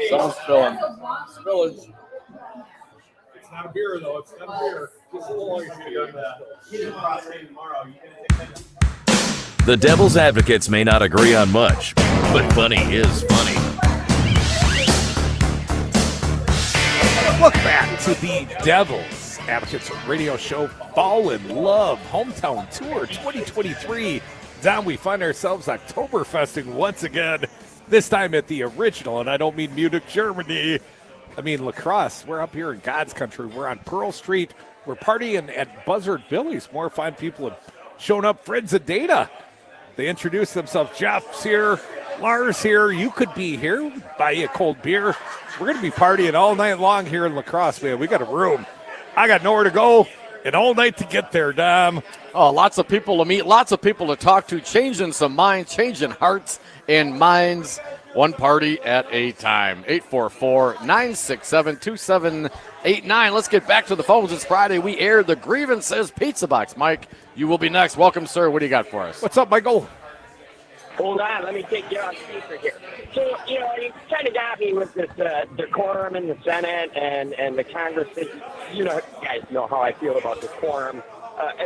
Someone's spilling. Spillage. It's not a beer, though. It's not a beer. Just a little The Devil's Advocates may not agree on much, but funny is funny. Welcome back to the Devil's Advocates Radio Show Fall in Love Hometown Tour 2023. Down we find ourselves Oktoberfesting once again, this time at the original, and I don't mean Munich, Germany. I mean La Crosse. We're up here in God's country. We're on Pearl Street. We're partying at Buzzard Billy's. More fine people have shown up. Friends of Data. They introduce themselves. Jeff's here. Lars here. You could be here. Buy you a cold beer. We're going to be partying all night long here in La Crosse, man. We got a room. I got nowhere to go and all night to get there, Dom. Oh, lots of people to meet, lots of people to talk to, changing some minds, changing hearts and minds, one party at a time. 844-967-2789. Let's get back to the phones. It's Friday. We aired the Grievances Pizza Box. Mike, you will be next. Welcome, sir. What do you got for us? What's up, Michael? Hold on, let me take you off speaker here. So, you know, you kind of got me with this decorum in the Senate and the Congress. You know, you guys know how I feel about decorum,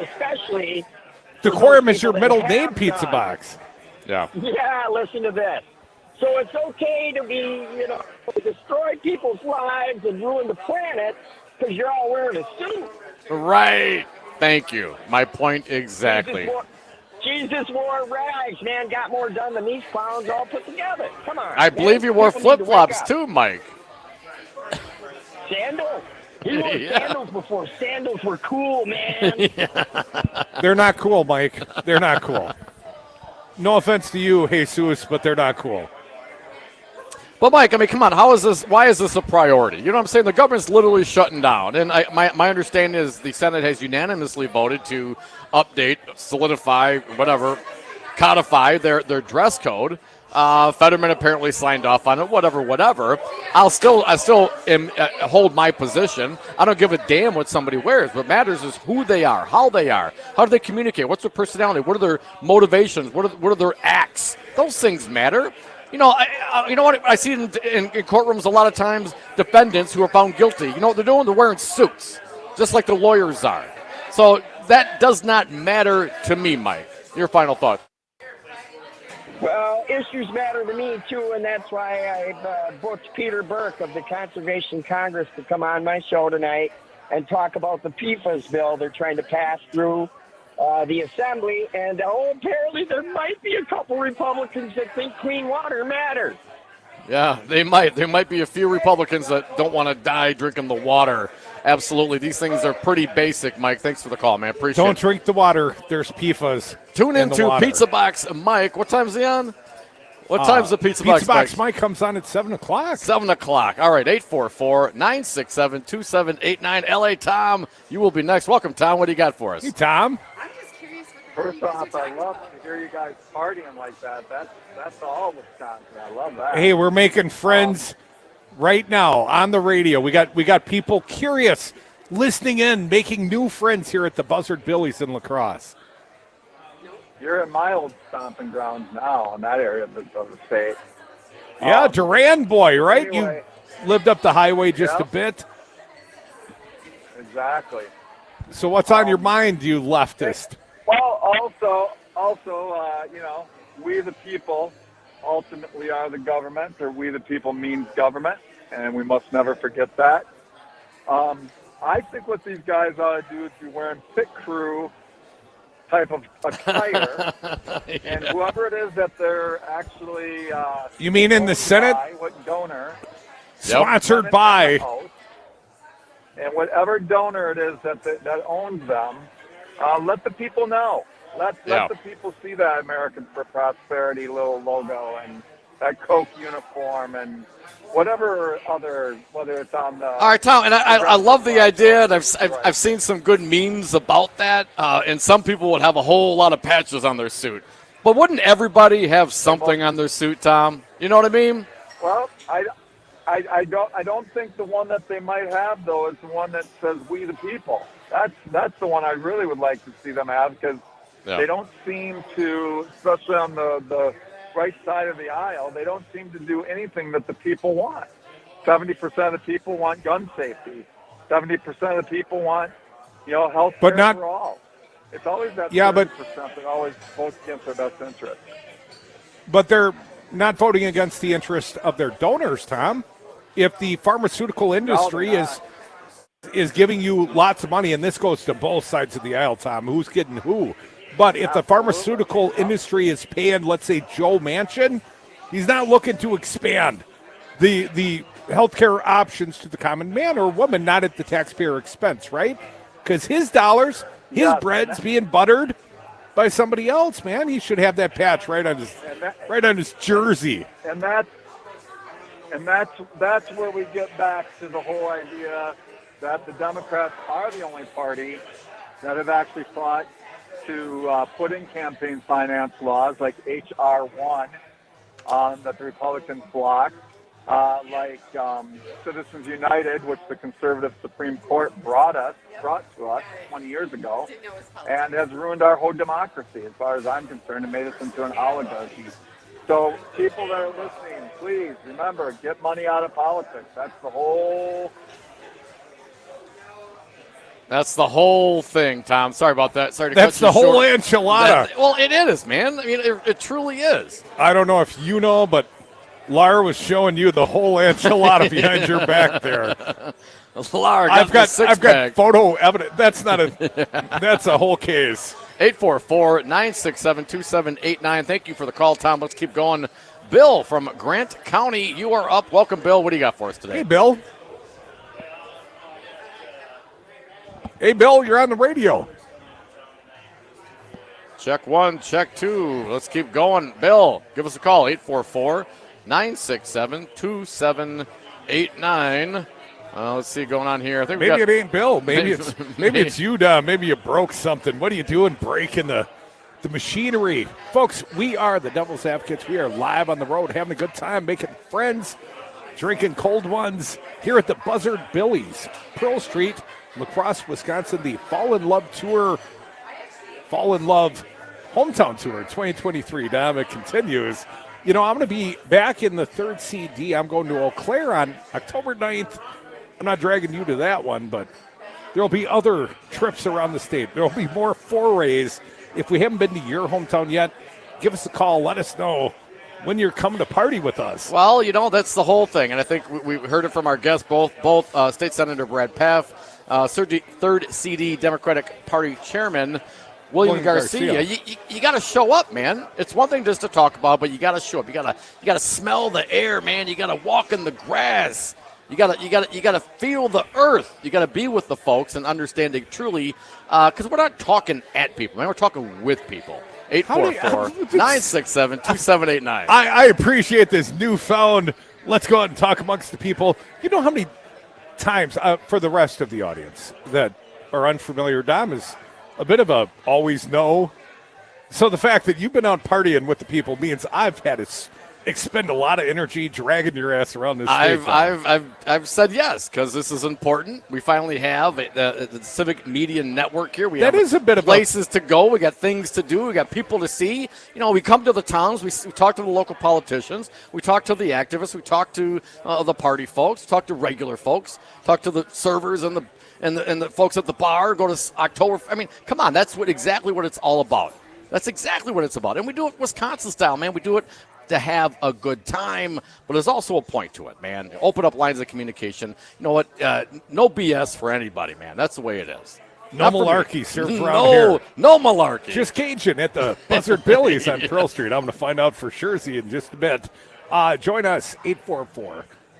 especially. Decorum is your middle name, Pizza Box. Yeah. Yeah, listen to this. So it's okay to be, you know, destroy people's lives and ruin the planet because you're all wearing a suit. Right. Thank you. My point exactly. Jesus wore rags, man. Got more done than these clowns all put together. Come on. I believe you wore flip-flops too, Mike. Sandals? He wore sandals before sandals were cool, man. They're not cool, Mike. They're not cool. No offense to you, Jesus, but they're not cool. But, Mike, I mean, come on. How is this? Why is this a priority? You know what I'm saying? The government's literally shutting down. And my understanding is the Senate has unanimously voted to update, solidify, whatever, codify their dress code. Fetterman apparently signed off on it, whatever. I still hold my position. I don't give a damn what somebody wears. What matters is who they are, how do they communicate, what's their personality, what are their motivations, what are their acts. Those things matter. You know, you know what I see in courtrooms a lot of times, defendants who are found guilty. You know what they're doing? They're wearing suits, just like the lawyers are. So that does not matter to me, Mike. Your final thought. Well, issues matter to me, too, and that's why I've booked Peter Burke of the Conservation Congress to come on my show tonight and talk about the PFAS bill they're trying to pass through the Assembly. And, apparently there might be a couple Republicans that think clean water matters. Yeah, they might. There might be a few Republicans that don't want to die drinking the water. Absolutely. These things are pretty basic, Mike. Thanks for the call, man. Appreciate it. Don't drink the water. There's PFAS. Tune into Pizza Box Mike. What time's he on? What time's the Pizza Box Mike? Pizza Box Mike comes on at 7 o'clock. 7 o'clock. All right, 844-967-2789. L.A. Tom, you will be next. Welcome, Tom. What do you got for us? Hey, Tom. First off, I love to hear you guys partying like that. That's all Wisconsin. I love that. Hey, we're making friends right now on the radio. We got people curious, listening in, making new friends here at the Buzzard Billy's in La Crosse. You're in my old stomping grounds now in that area of the state. Yeah, Duran boy, right? Anyway, you lived up the highway just a bit. Exactly. So what's on your mind, you leftist? Well, also, you know, we the people ultimately are the government, or we the people means government, and we must never forget that. I think what these guys ought to do is be wearing pit crew type of attire, and whoever it is that they're actually you mean in the Senate? What donor? Sponsored by. And whatever donor it is that owns them, let the people know. Let the people see that American for Prosperity little logo and that Coke uniform and whatever other, whether it's on the. All right, Tom, and I love the idea, and I've seen some good memes about that, and some people would have a whole lot of patches on their suit. But wouldn't everybody have something on their suit, Tom? You know what I mean? Well, I don't think the one that they might have, though, is the one that says "We the People." That's the one I really would like to see them have, because They don't seem to, especially on the right side of the aisle, they don't seem to do anything that the people want. 70% of the people want gun safety. 70% of the people want, health care for all. It's always that 30% that always votes against their best interest. But they're not voting against the interest of their donors, Tom. If the pharmaceutical industry is giving you lots of money, and this goes to both sides of the aisle, Tom, who's getting who. But if the pharmaceutical industry is paying, let's say, Joe Manchin, he's not looking to expand the healthcare options to the common man or woman, not at the taxpayer expense, right? Because his dollars, his bread's being buttered by somebody else, man. He should have that patch right on his jersey. And that's where we get back to the whole idea that the Democrats are the only party that have actually fought to put in campaign finance laws like H.R. 1 that the Republicans blocked, like Citizens United, which the conservative Supreme Court brought to us 20 years ago, and has ruined our whole democracy, as far as I'm concerned, and made us into an oligarchy. So people that are listening, please remember, get money out of politics. That's the whole thing, Tom. Sorry about that. Sorry to That's cut you the whole short. enchilada. Well, it is, man. I mean, it truly is. I don't know if you know, but Lar was showing you the whole enchilada behind your back there. Lar, I've got photo evidence. That's not that's a whole case. 844-967-2789. Thank you for the call, Tom. Let's keep going. Bill from Grant County, you are up. Welcome, Bill. What do you got for us today? Hey, Bill. Hey, Bill, you're on the radio. Check one, check two. Let's keep going. Bill, give us a call, 844-967-2789. Let's see going on here. I think maybe it ain't Bill. Maybe it's you, Dom. Maybe you broke something. What are you doing breaking the machinery? Folks, we are the Devil's Advocates. We are live on the road, having a good time, making friends, drinking cold ones here at the Buzzard Billy's, Pearl Street, La Crosse, Wisconsin, the Fall in Love Hometown Tour 2023. Dom, it continues. I'm going to be back in the third CD. I'm going to Eau Claire on October 9th. I'm not dragging you to that one, but there'll be other trips around the state. There'll be more forays. If we haven't been to your hometown yet, give us a call. Let us know when you're coming to party with us. Well, that's the whole thing, and I think we heard it from our guests, both State Senator Brad Pfaff, third CD Democratic Party Chairman William Garcia. You got to show up, man. It's one thing just to talk about, but you got to show up. You got to smell the air, man. You got to walk in the grass. You got to feel the earth. You got to be with the folks and understand it truly, because we're not talking at people, man. We're talking with people. 844-967-2789. I appreciate this newfound. Let's go out and talk amongst the people. You know how many times for the rest of the audience that are unfamiliar, Dom is a bit of a always know. So the fact that you've been out partying with the people means I've had to expend a lot of energy dragging your ass around this state. I've said yes, because this is important. We finally have the civic media network here. We have a bit of places to go. We got things to do. We got people to see. We come to the towns. We talk to the local politicians. We talk to the activists. We talk to the party folks. Talk to regular folks. Talk to the servers and the folks at the bar. Go to October. I mean, come on. That's exactly what it's all about. That's exactly what it's about. And we do it Wisconsin style, man. We do it to have a good time, but there's also a point to it, man. Open up lines of communication. You know what? No BS for anybody, man. That's the way it is. No malarkey served around here. No malarkey. Just Cajun at the Buzzard Billy's on Pearl Street. I'm going to find out for sure in just a bit. Join us,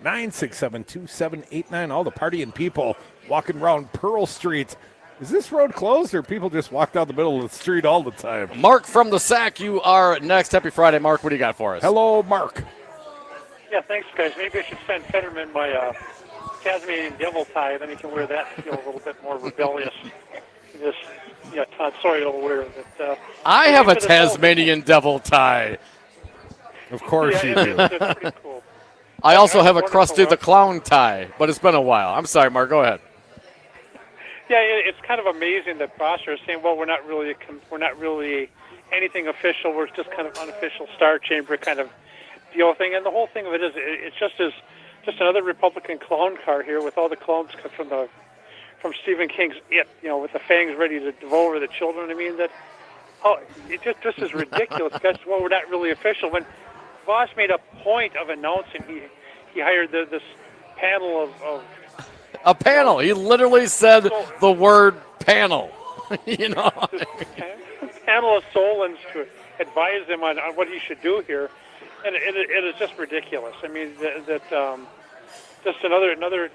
844-967-2789. All the partying people walking around Pearl Street. Is this road closed, or people just walk down the middle of the street all the time? Mark from the Sac, you are next. Happy Friday, Mark. What do you got for us? Hello, Mark. Yeah, thanks, guys. Maybe I should send Fetterman my Tasmanian devil tie, then he can wear that and feel a little bit more rebellious. Todd Sawyer will wear it. I have a Tasmanian devil tie. Of course you do. It's pretty cool. I also have a Krusty the Clown tie, but it's been a while. I'm sorry, Mark. Go ahead. Yeah, it's kind of amazing that Prosser is saying, "Well, we're not really anything official. We're just kind of unofficial Star Chamber kind of deal thing." And the whole thing of it is, it's just another Republican clone car here with all the clones from Stephen King's It, with the fangs ready to devour the children. I mean it just is ridiculous. Because we're not really official. When Voss made a point of announcing he hired this panel of a panel. He literally said the word panel. Panel of Solons to advise him on what he should do here, and it is just ridiculous. I mean, just another.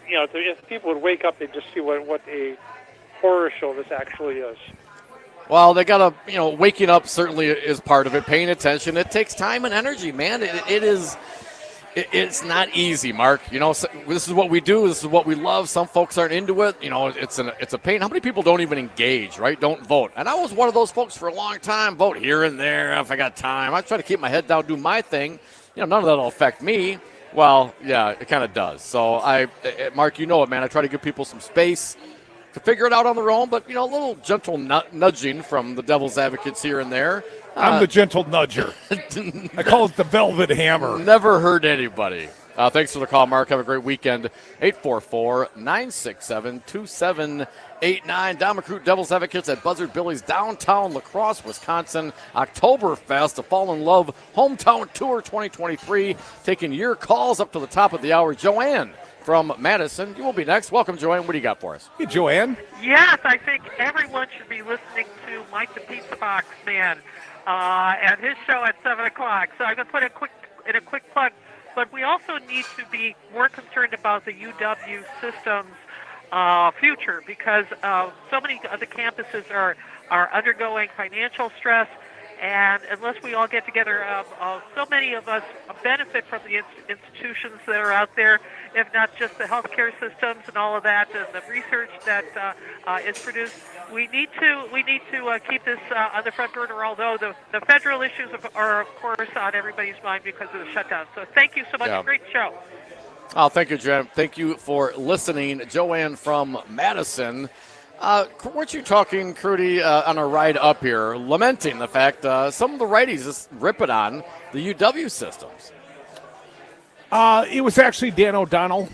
If people would wake up, they'd just see what a horror show this actually is. Well, they got to, waking up certainly is part of it. Paying attention, it takes time and energy, man. It's not easy, Mark. This is what we do. This is what we love. Some folks aren't into it. It's a pain. How many people don't even engage, right? Don't vote. And I was one of those folks for a long time. Vote here and there if I got time. I try to keep my head down, do my thing. None of that will affect me. Well, yeah, it kind of does. So Mark, you know it, man. I try to give people some space to figure it out on their own, but a little gentle nudging from the devil's advocates here and there. I'm the gentle nudger. I call it the velvet hammer. Never hurt anybody. Thanks for the call, Mark. Have a great weekend. 844-967-2789. Don McCroot, Devil's Advocates at Buzzard Billy's downtown La Crosse, Wisconsin. Oktoberfest, the Fall in Love Hometown Tour 2023. Taking your calls up to the top of the hour. Joanne from Madison, you will be next. Welcome, Joanne. What do you got for us? Hey, Joanne. Yes, I think everyone should be listening to Mike the Pizza Box Man and his show at 7 o'clock. So I'm going to put a quick plug. But we also need to be more concerned about the UW system's future because so many of the campuses are undergoing financial stress. And unless we all get together, so many of us benefit from the institutions that are out there, if not just the healthcare systems and all of that, and the research that is produced. We need to keep this on the front burner. Although the federal issues are, of course, on everybody's mind because of the shutdown. So thank you so much. Yeah. Great show. Oh, thank you, Jen. Thank you for listening, Joanne from Madison. Weren't you talking, Crudy, on a ride up here, lamenting the fact some of the righties just rip it on the UW systems? It was actually Dan O'Donnell,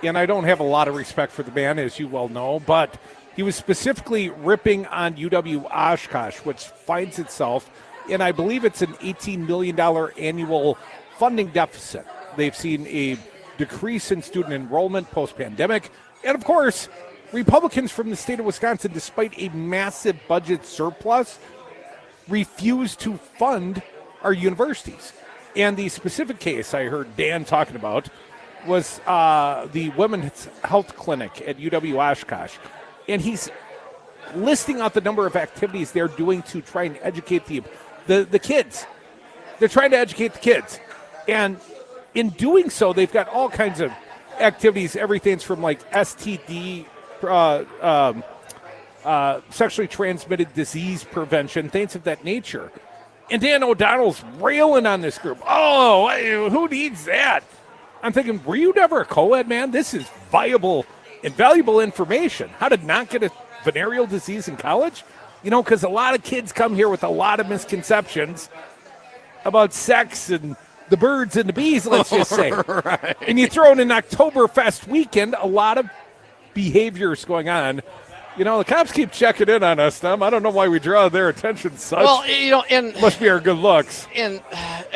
and I don't have a lot of respect for the man, as you well know, but he was specifically ripping on UW Oshkosh, which finds itself in, I believe it's an $18 million annual funding deficit. They've seen a decrease in student enrollment post-pandemic, and of course, Republicans from the state of Wisconsin, despite a massive budget surplus, refuse to fund our universities. And the specific case I heard Dan talking about was the Women's Health Clinic at UW Oshkosh. And he's listing out the number of activities they're doing to try and educate the kids. They're trying to educate the kids. And in doing so, they've got all kinds of activities, everything's from like STD, sexually transmitted disease prevention, things of that nature. And Dan O'Donnell's railing on this group. Oh, who needs that? I'm thinking, were you never a co-ed, man? This is viable and valuable information. How to not get a venereal disease in college? Because a lot of kids come here with a lot of misconceptions about sex and the birds and the bees, let's just say. Right. And you throw in an Oktoberfest weekend, a lot of behaviors going on. The cops keep checking in on us, Tom. I don't know why we draw their attention such. Well, and must be our good looks. And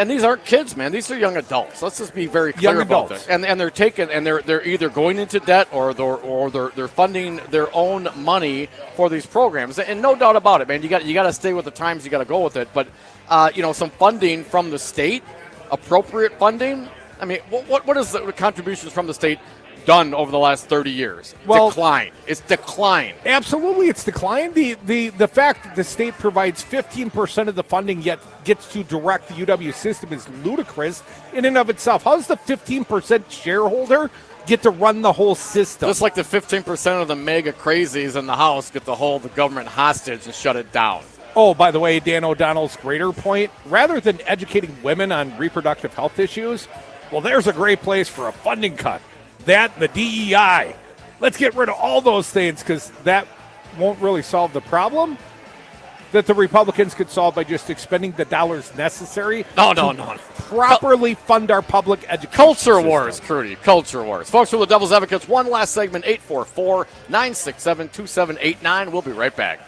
these aren't kids, man. These are young adults. Let's just be very clear about this. And they're taking and they're either going into debt or they're funding their own money for these programs. And no doubt about it, man. You got to stay with the times. You got to go with it. But some funding from the state, appropriate funding. I mean, what is the contributions from the state done over the last 30 years? Well, decline. It's declined. Absolutely, it's declined. The fact that the state provides 15% of the funding yet gets to direct the UW system is ludicrous in and of itself. How does the 15% shareholder get to run the whole system? Just like the 15% of the mega crazies in the House get to hold the government hostage and shut it down. Oh, by the way, Dan O'Donnell's greater point, rather than educating women on reproductive health issues, well, there's a great place for a funding cut. That, the DEI. let's get rid of all those things because that won't really solve the problem that the Republicans could solve by just expending the dollars necessary No. properly fund our public education Culture system. wars, Crudy. Culture wars. Folks, from the Devil's Advocates, one last segment, 844-967-2789. We'll be right back.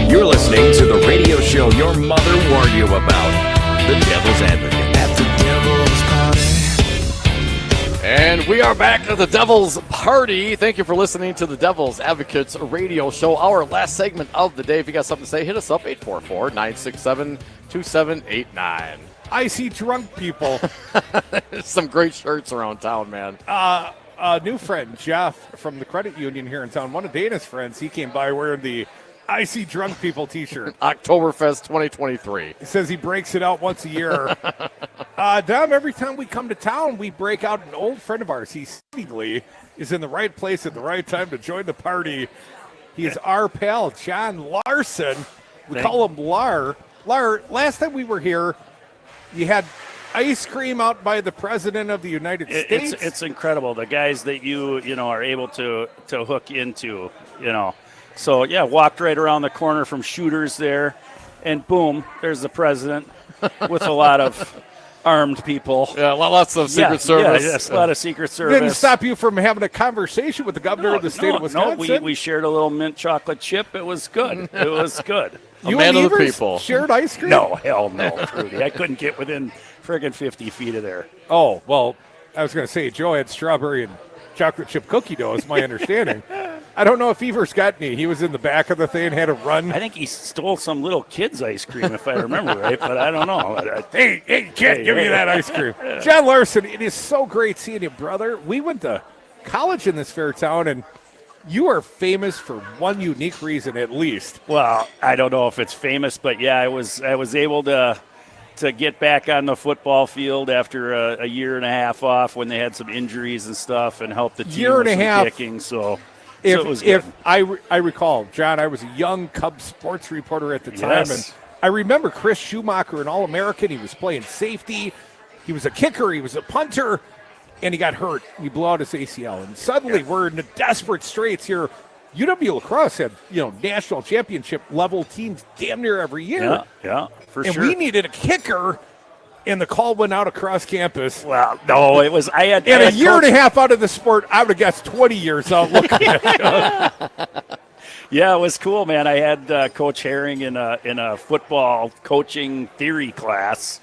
You're listening to the radio show your mother warned you about. The Devil's Advocate. At the Devil's Party. And we are back at the Devil's Party. Thank you for listening to the Devil's Advocates radio show. Our last segment of the day. If you got something to say, hit us up, 844-967-2789. I see drunk people. Some great shirts around town, man. A new friend, Jeff, from the credit union here in town, one of Dana's friends, he came by wearing the I See Drunk People t-shirt. Oktoberfest 2023. He says he breaks it out once a year. Dom, every time we come to town, we break out an old friend of ours. He seemingly is in the right place at the right time to join the party. He is our pal, John Larson. We call him Lar. Lar, last time we were here, you had ice cream out by the President of the United States. It's incredible. The guys that you are able to hook into, So, yeah, walked right around the corner from Shooters there, and boom, there's the president with a lot of armed people. Yeah, lots of Secret Service. Yes, a lot of Secret Service. Didn't stop you from having a conversation with the governor of the state of Wisconsin? No, we shared a little mint chocolate chip. It was good. It was good. You man of the people. Shared ice cream? No, hell no, Rudy. I couldn't get within friggin' 50 feet of there. Oh, well, I was going to say, Joe had strawberry and chocolate chip cookie dough, is my understanding. I don't know if Evers got any. He was in the back of the thing, had a run. I think he stole some little kid's ice cream, if I remember right, but I don't know. Hey, kid, give me that ice cream. John Larson, it is so great seeing you, brother. We went to college in this fair town, and you are famous for one unique reason, at least. Well, I don't know if it's famous, but yeah, I was able to get back on the football field after a year and a half off when they had some injuries and stuff, and helped the team year and with a some half kicking. So if, it was good. If I recall, John, I was a young Cubs sports reporter at the time, Yes. and I remember Chris Schumacher, an All-American. He was playing safety. He was a kicker. He was a punter, and he got hurt. He blew out his ACL, and suddenly we're in the desperate straits here. UW Lacrosse had, national championship level teams damn near every year. Yeah, for and sure. we needed a kicker, and the call went out across campus. Well, no, it was. I had a year and a half out of the sport. I would have guessed 20 years out looking at it. Yeah, it was cool, man. I had Coach Herring in a football coaching theory class,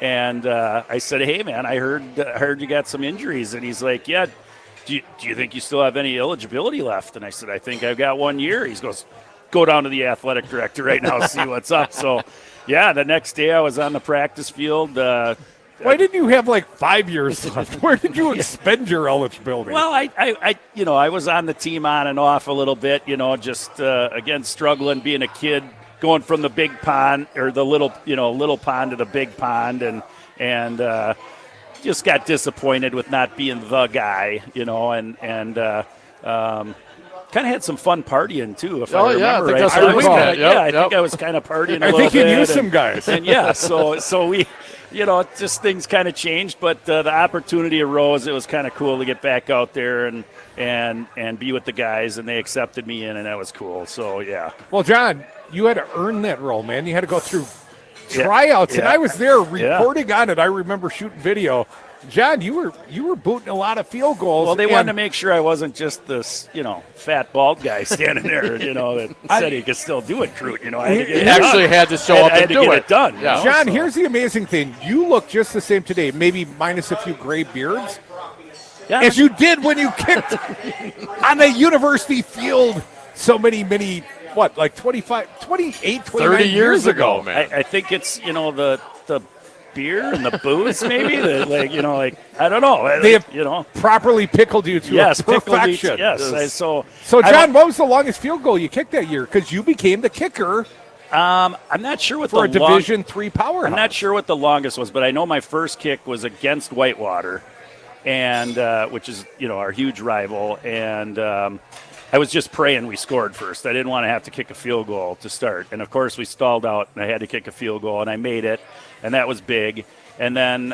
and I said, "Hey, man, I heard you got some injuries," and he's like, "Yeah, do you think you still have any eligibility left?" And I said, "I think I've got 1 year." He goes, "Go down to the athletic director right now, see what's up." So, yeah, the next day I was on the practice field. Why didn't you have like 5 years left? Where did you expend your eligibility? Well, I was on the team on and off a little bit, just again struggling being a kid, going from the big pond or the little pond to the big pond, and just got disappointed with not being the guy, and kind of had some fun partying too. If I remember right. I think I was kind of partying. I think you knew some guys, and so we. Just things kind of changed, but the opportunity arose. It was kind of cool to get back out there and be with the guys, and they accepted me in, and that was cool. So, yeah. Well, John, you had to earn that role, man. You had to go through tryouts, and I was there reporting on it. I remember shooting video. John, you were booting a lot of field goals. Well, they wanted to make sure I wasn't just this, fat bald guy standing there, that said he could still do it, Crute. I had to show up and do it done. Yeah. John, here's the amazing thing. You look just the same today, maybe minus a few gray beards, as you did when you kicked on a university field so many, like 25, 28, 29 30 years ago, man. I think it's, the beer and the booze, maybe. I don't know. They have properly pickled you to perfection. Yes. So John, what was the longest field goal you kicked that year? Because you became the kicker. I'm not sure what for a Division III powerhouse. I'm not sure what the longest was, but I know my first kick was against Whitewater, and which is our huge rival, and I was just praying we scored first. I didn't want to have to kick a field goal to start, and of course we stalled out, and I had to kick a field goal, and I made it, and that was big. And then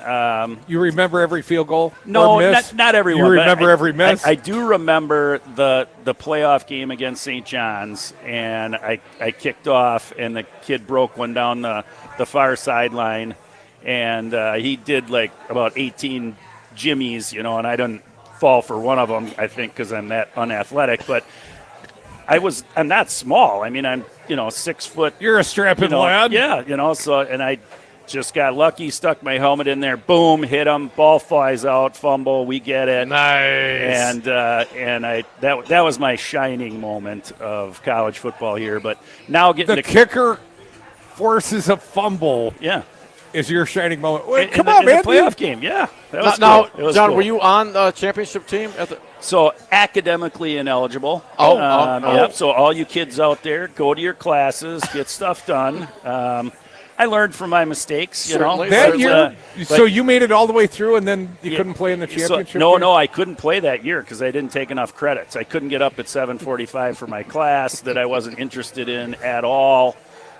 you remember every field goal? No, not every one. You remember every miss? I do remember the playoff game against St. John's, and I kicked off, and the kid broke one down the far sideline, and he did like about 18 jimmies, and I didn't fall for one of them, I think, because I'm that unathletic, but I'm not small. I mean, I'm 6 foot. You're a strapping lad. Yeah, so, and I just got lucky, stuck my helmet in there, boom, hit him, ball flies out, fumble, we get it. Nice. And that was my shining moment of college football here. But now getting the kicker forces a fumble. Yeah. Is your shining moment. Wait, come on, man. The playoff game, yeah. That was now, cool. John, cool. were you on the championship team? So academically ineligible. Yep. So all you kids out there, go to your classes, get stuff done. I learned from my mistakes, That year, so you made it all the way through, and then you couldn't play in the championship? No, I couldn't play that year because I didn't take enough credits. I couldn't get up at 7:45 for my class that I wasn't interested in at all.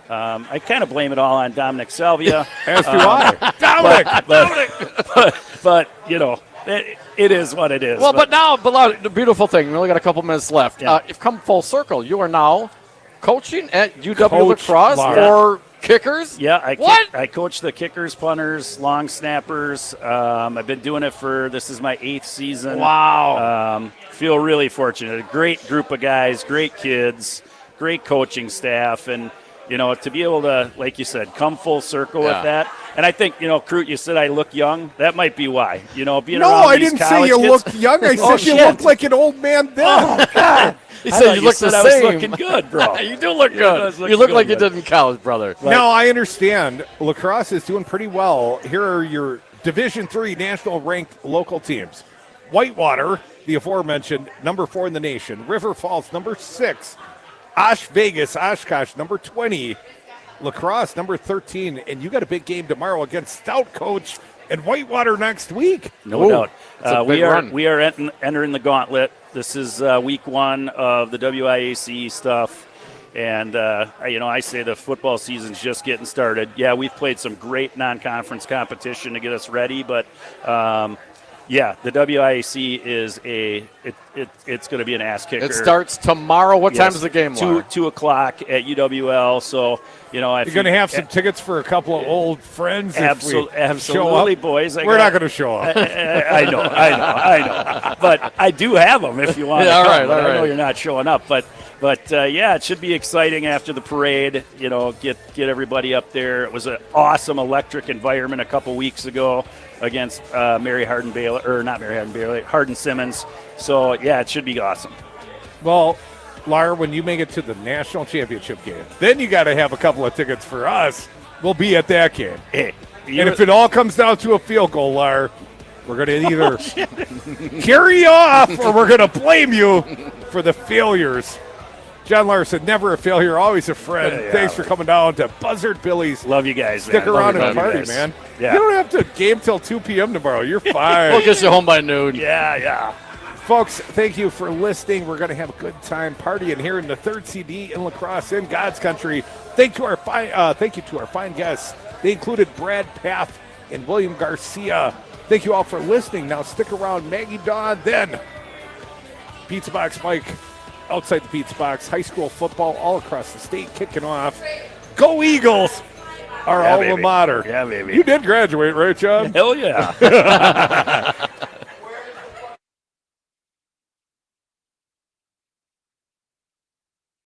I kind of blame it all on Dominic Salvia. As do I. Dominic! But it is what it is. Well, but now, the beautiful thing, we only got a couple minutes left. Yeah. You've come full circle. You are now coaching at UW Lacrosse for kickers? Yeah, I coach the kickers, punters, long snappers. I've been doing it this is my 8th season. Wow. Feel really fortunate. A great group of guys, great kids, great coaching staff, and to be able to, like you said, come full circle with that. And I think, Crute, you said I look young. That might be why. Being around I these didn't say you kids. looked young. I said you looked like an old man then. Oh, God. He said you look the same. I was looking good, bro. You do look good. You look like you did in college, brother. No, I understand. Lacrosse is doing pretty well. Here are your Division III national-ranked local teams. Whitewater, the aforementioned, number 4 in the nation. River Falls, number 6. Oshkosh, number 20. Lacrosse, number 13. And you got a big game tomorrow against Stout Coach and Whitewater next week. No doubt. We are entering the gauntlet. This is week 1 of the WIAC stuff. And, I say the football season's just getting started. Yeah, we've played some great non-conference competition to get us ready, but the WIAC is it's going to be an ass kicker. It starts tomorrow. What time is the game? 2 o'clock at UWL. So you're going to have some tickets for a couple of old friends. Absolutely, boys. We're not going to show up. I know. But I do have them if you want. All right. I know you're not showing up, but But yeah, it should be exciting after the parade. You know, get everybody up there. It was an awesome electric environment a couple weeks ago against Hardin Simmons. So yeah, it should be awesome. Well, Lar, when you make it to the national championship game, then you got to have a couple of tickets for us. We'll be at that game. Hey, and if it all comes down to a field goal, Lar, we're going to either carry you off or we're going to blame you for the failures. John Larson, never a failure, always a friend. Yeah. Thanks for coming down to Buzzard Billy's. Love you guys, Stick man. around Love and you party, guys. man. Yeah. You don't have to game till 2 p.m. tomorrow. You're fine. We'll get you home by noon. Yeah. Folks, thank you for listening. We're going to have a good time partying here in the third CD in La Crosse in God's country. Thank you to our fine guests. They included Brad Pfaff and William Garcia. Thank you all for listening. Now stick around, Maggie Dawn, then Pizza Box Mike outside the Pizza Box. High school football all across the state kicking off. Go Eagles! Our alma mater. Yeah, baby. You did graduate, right, John? Hell yeah.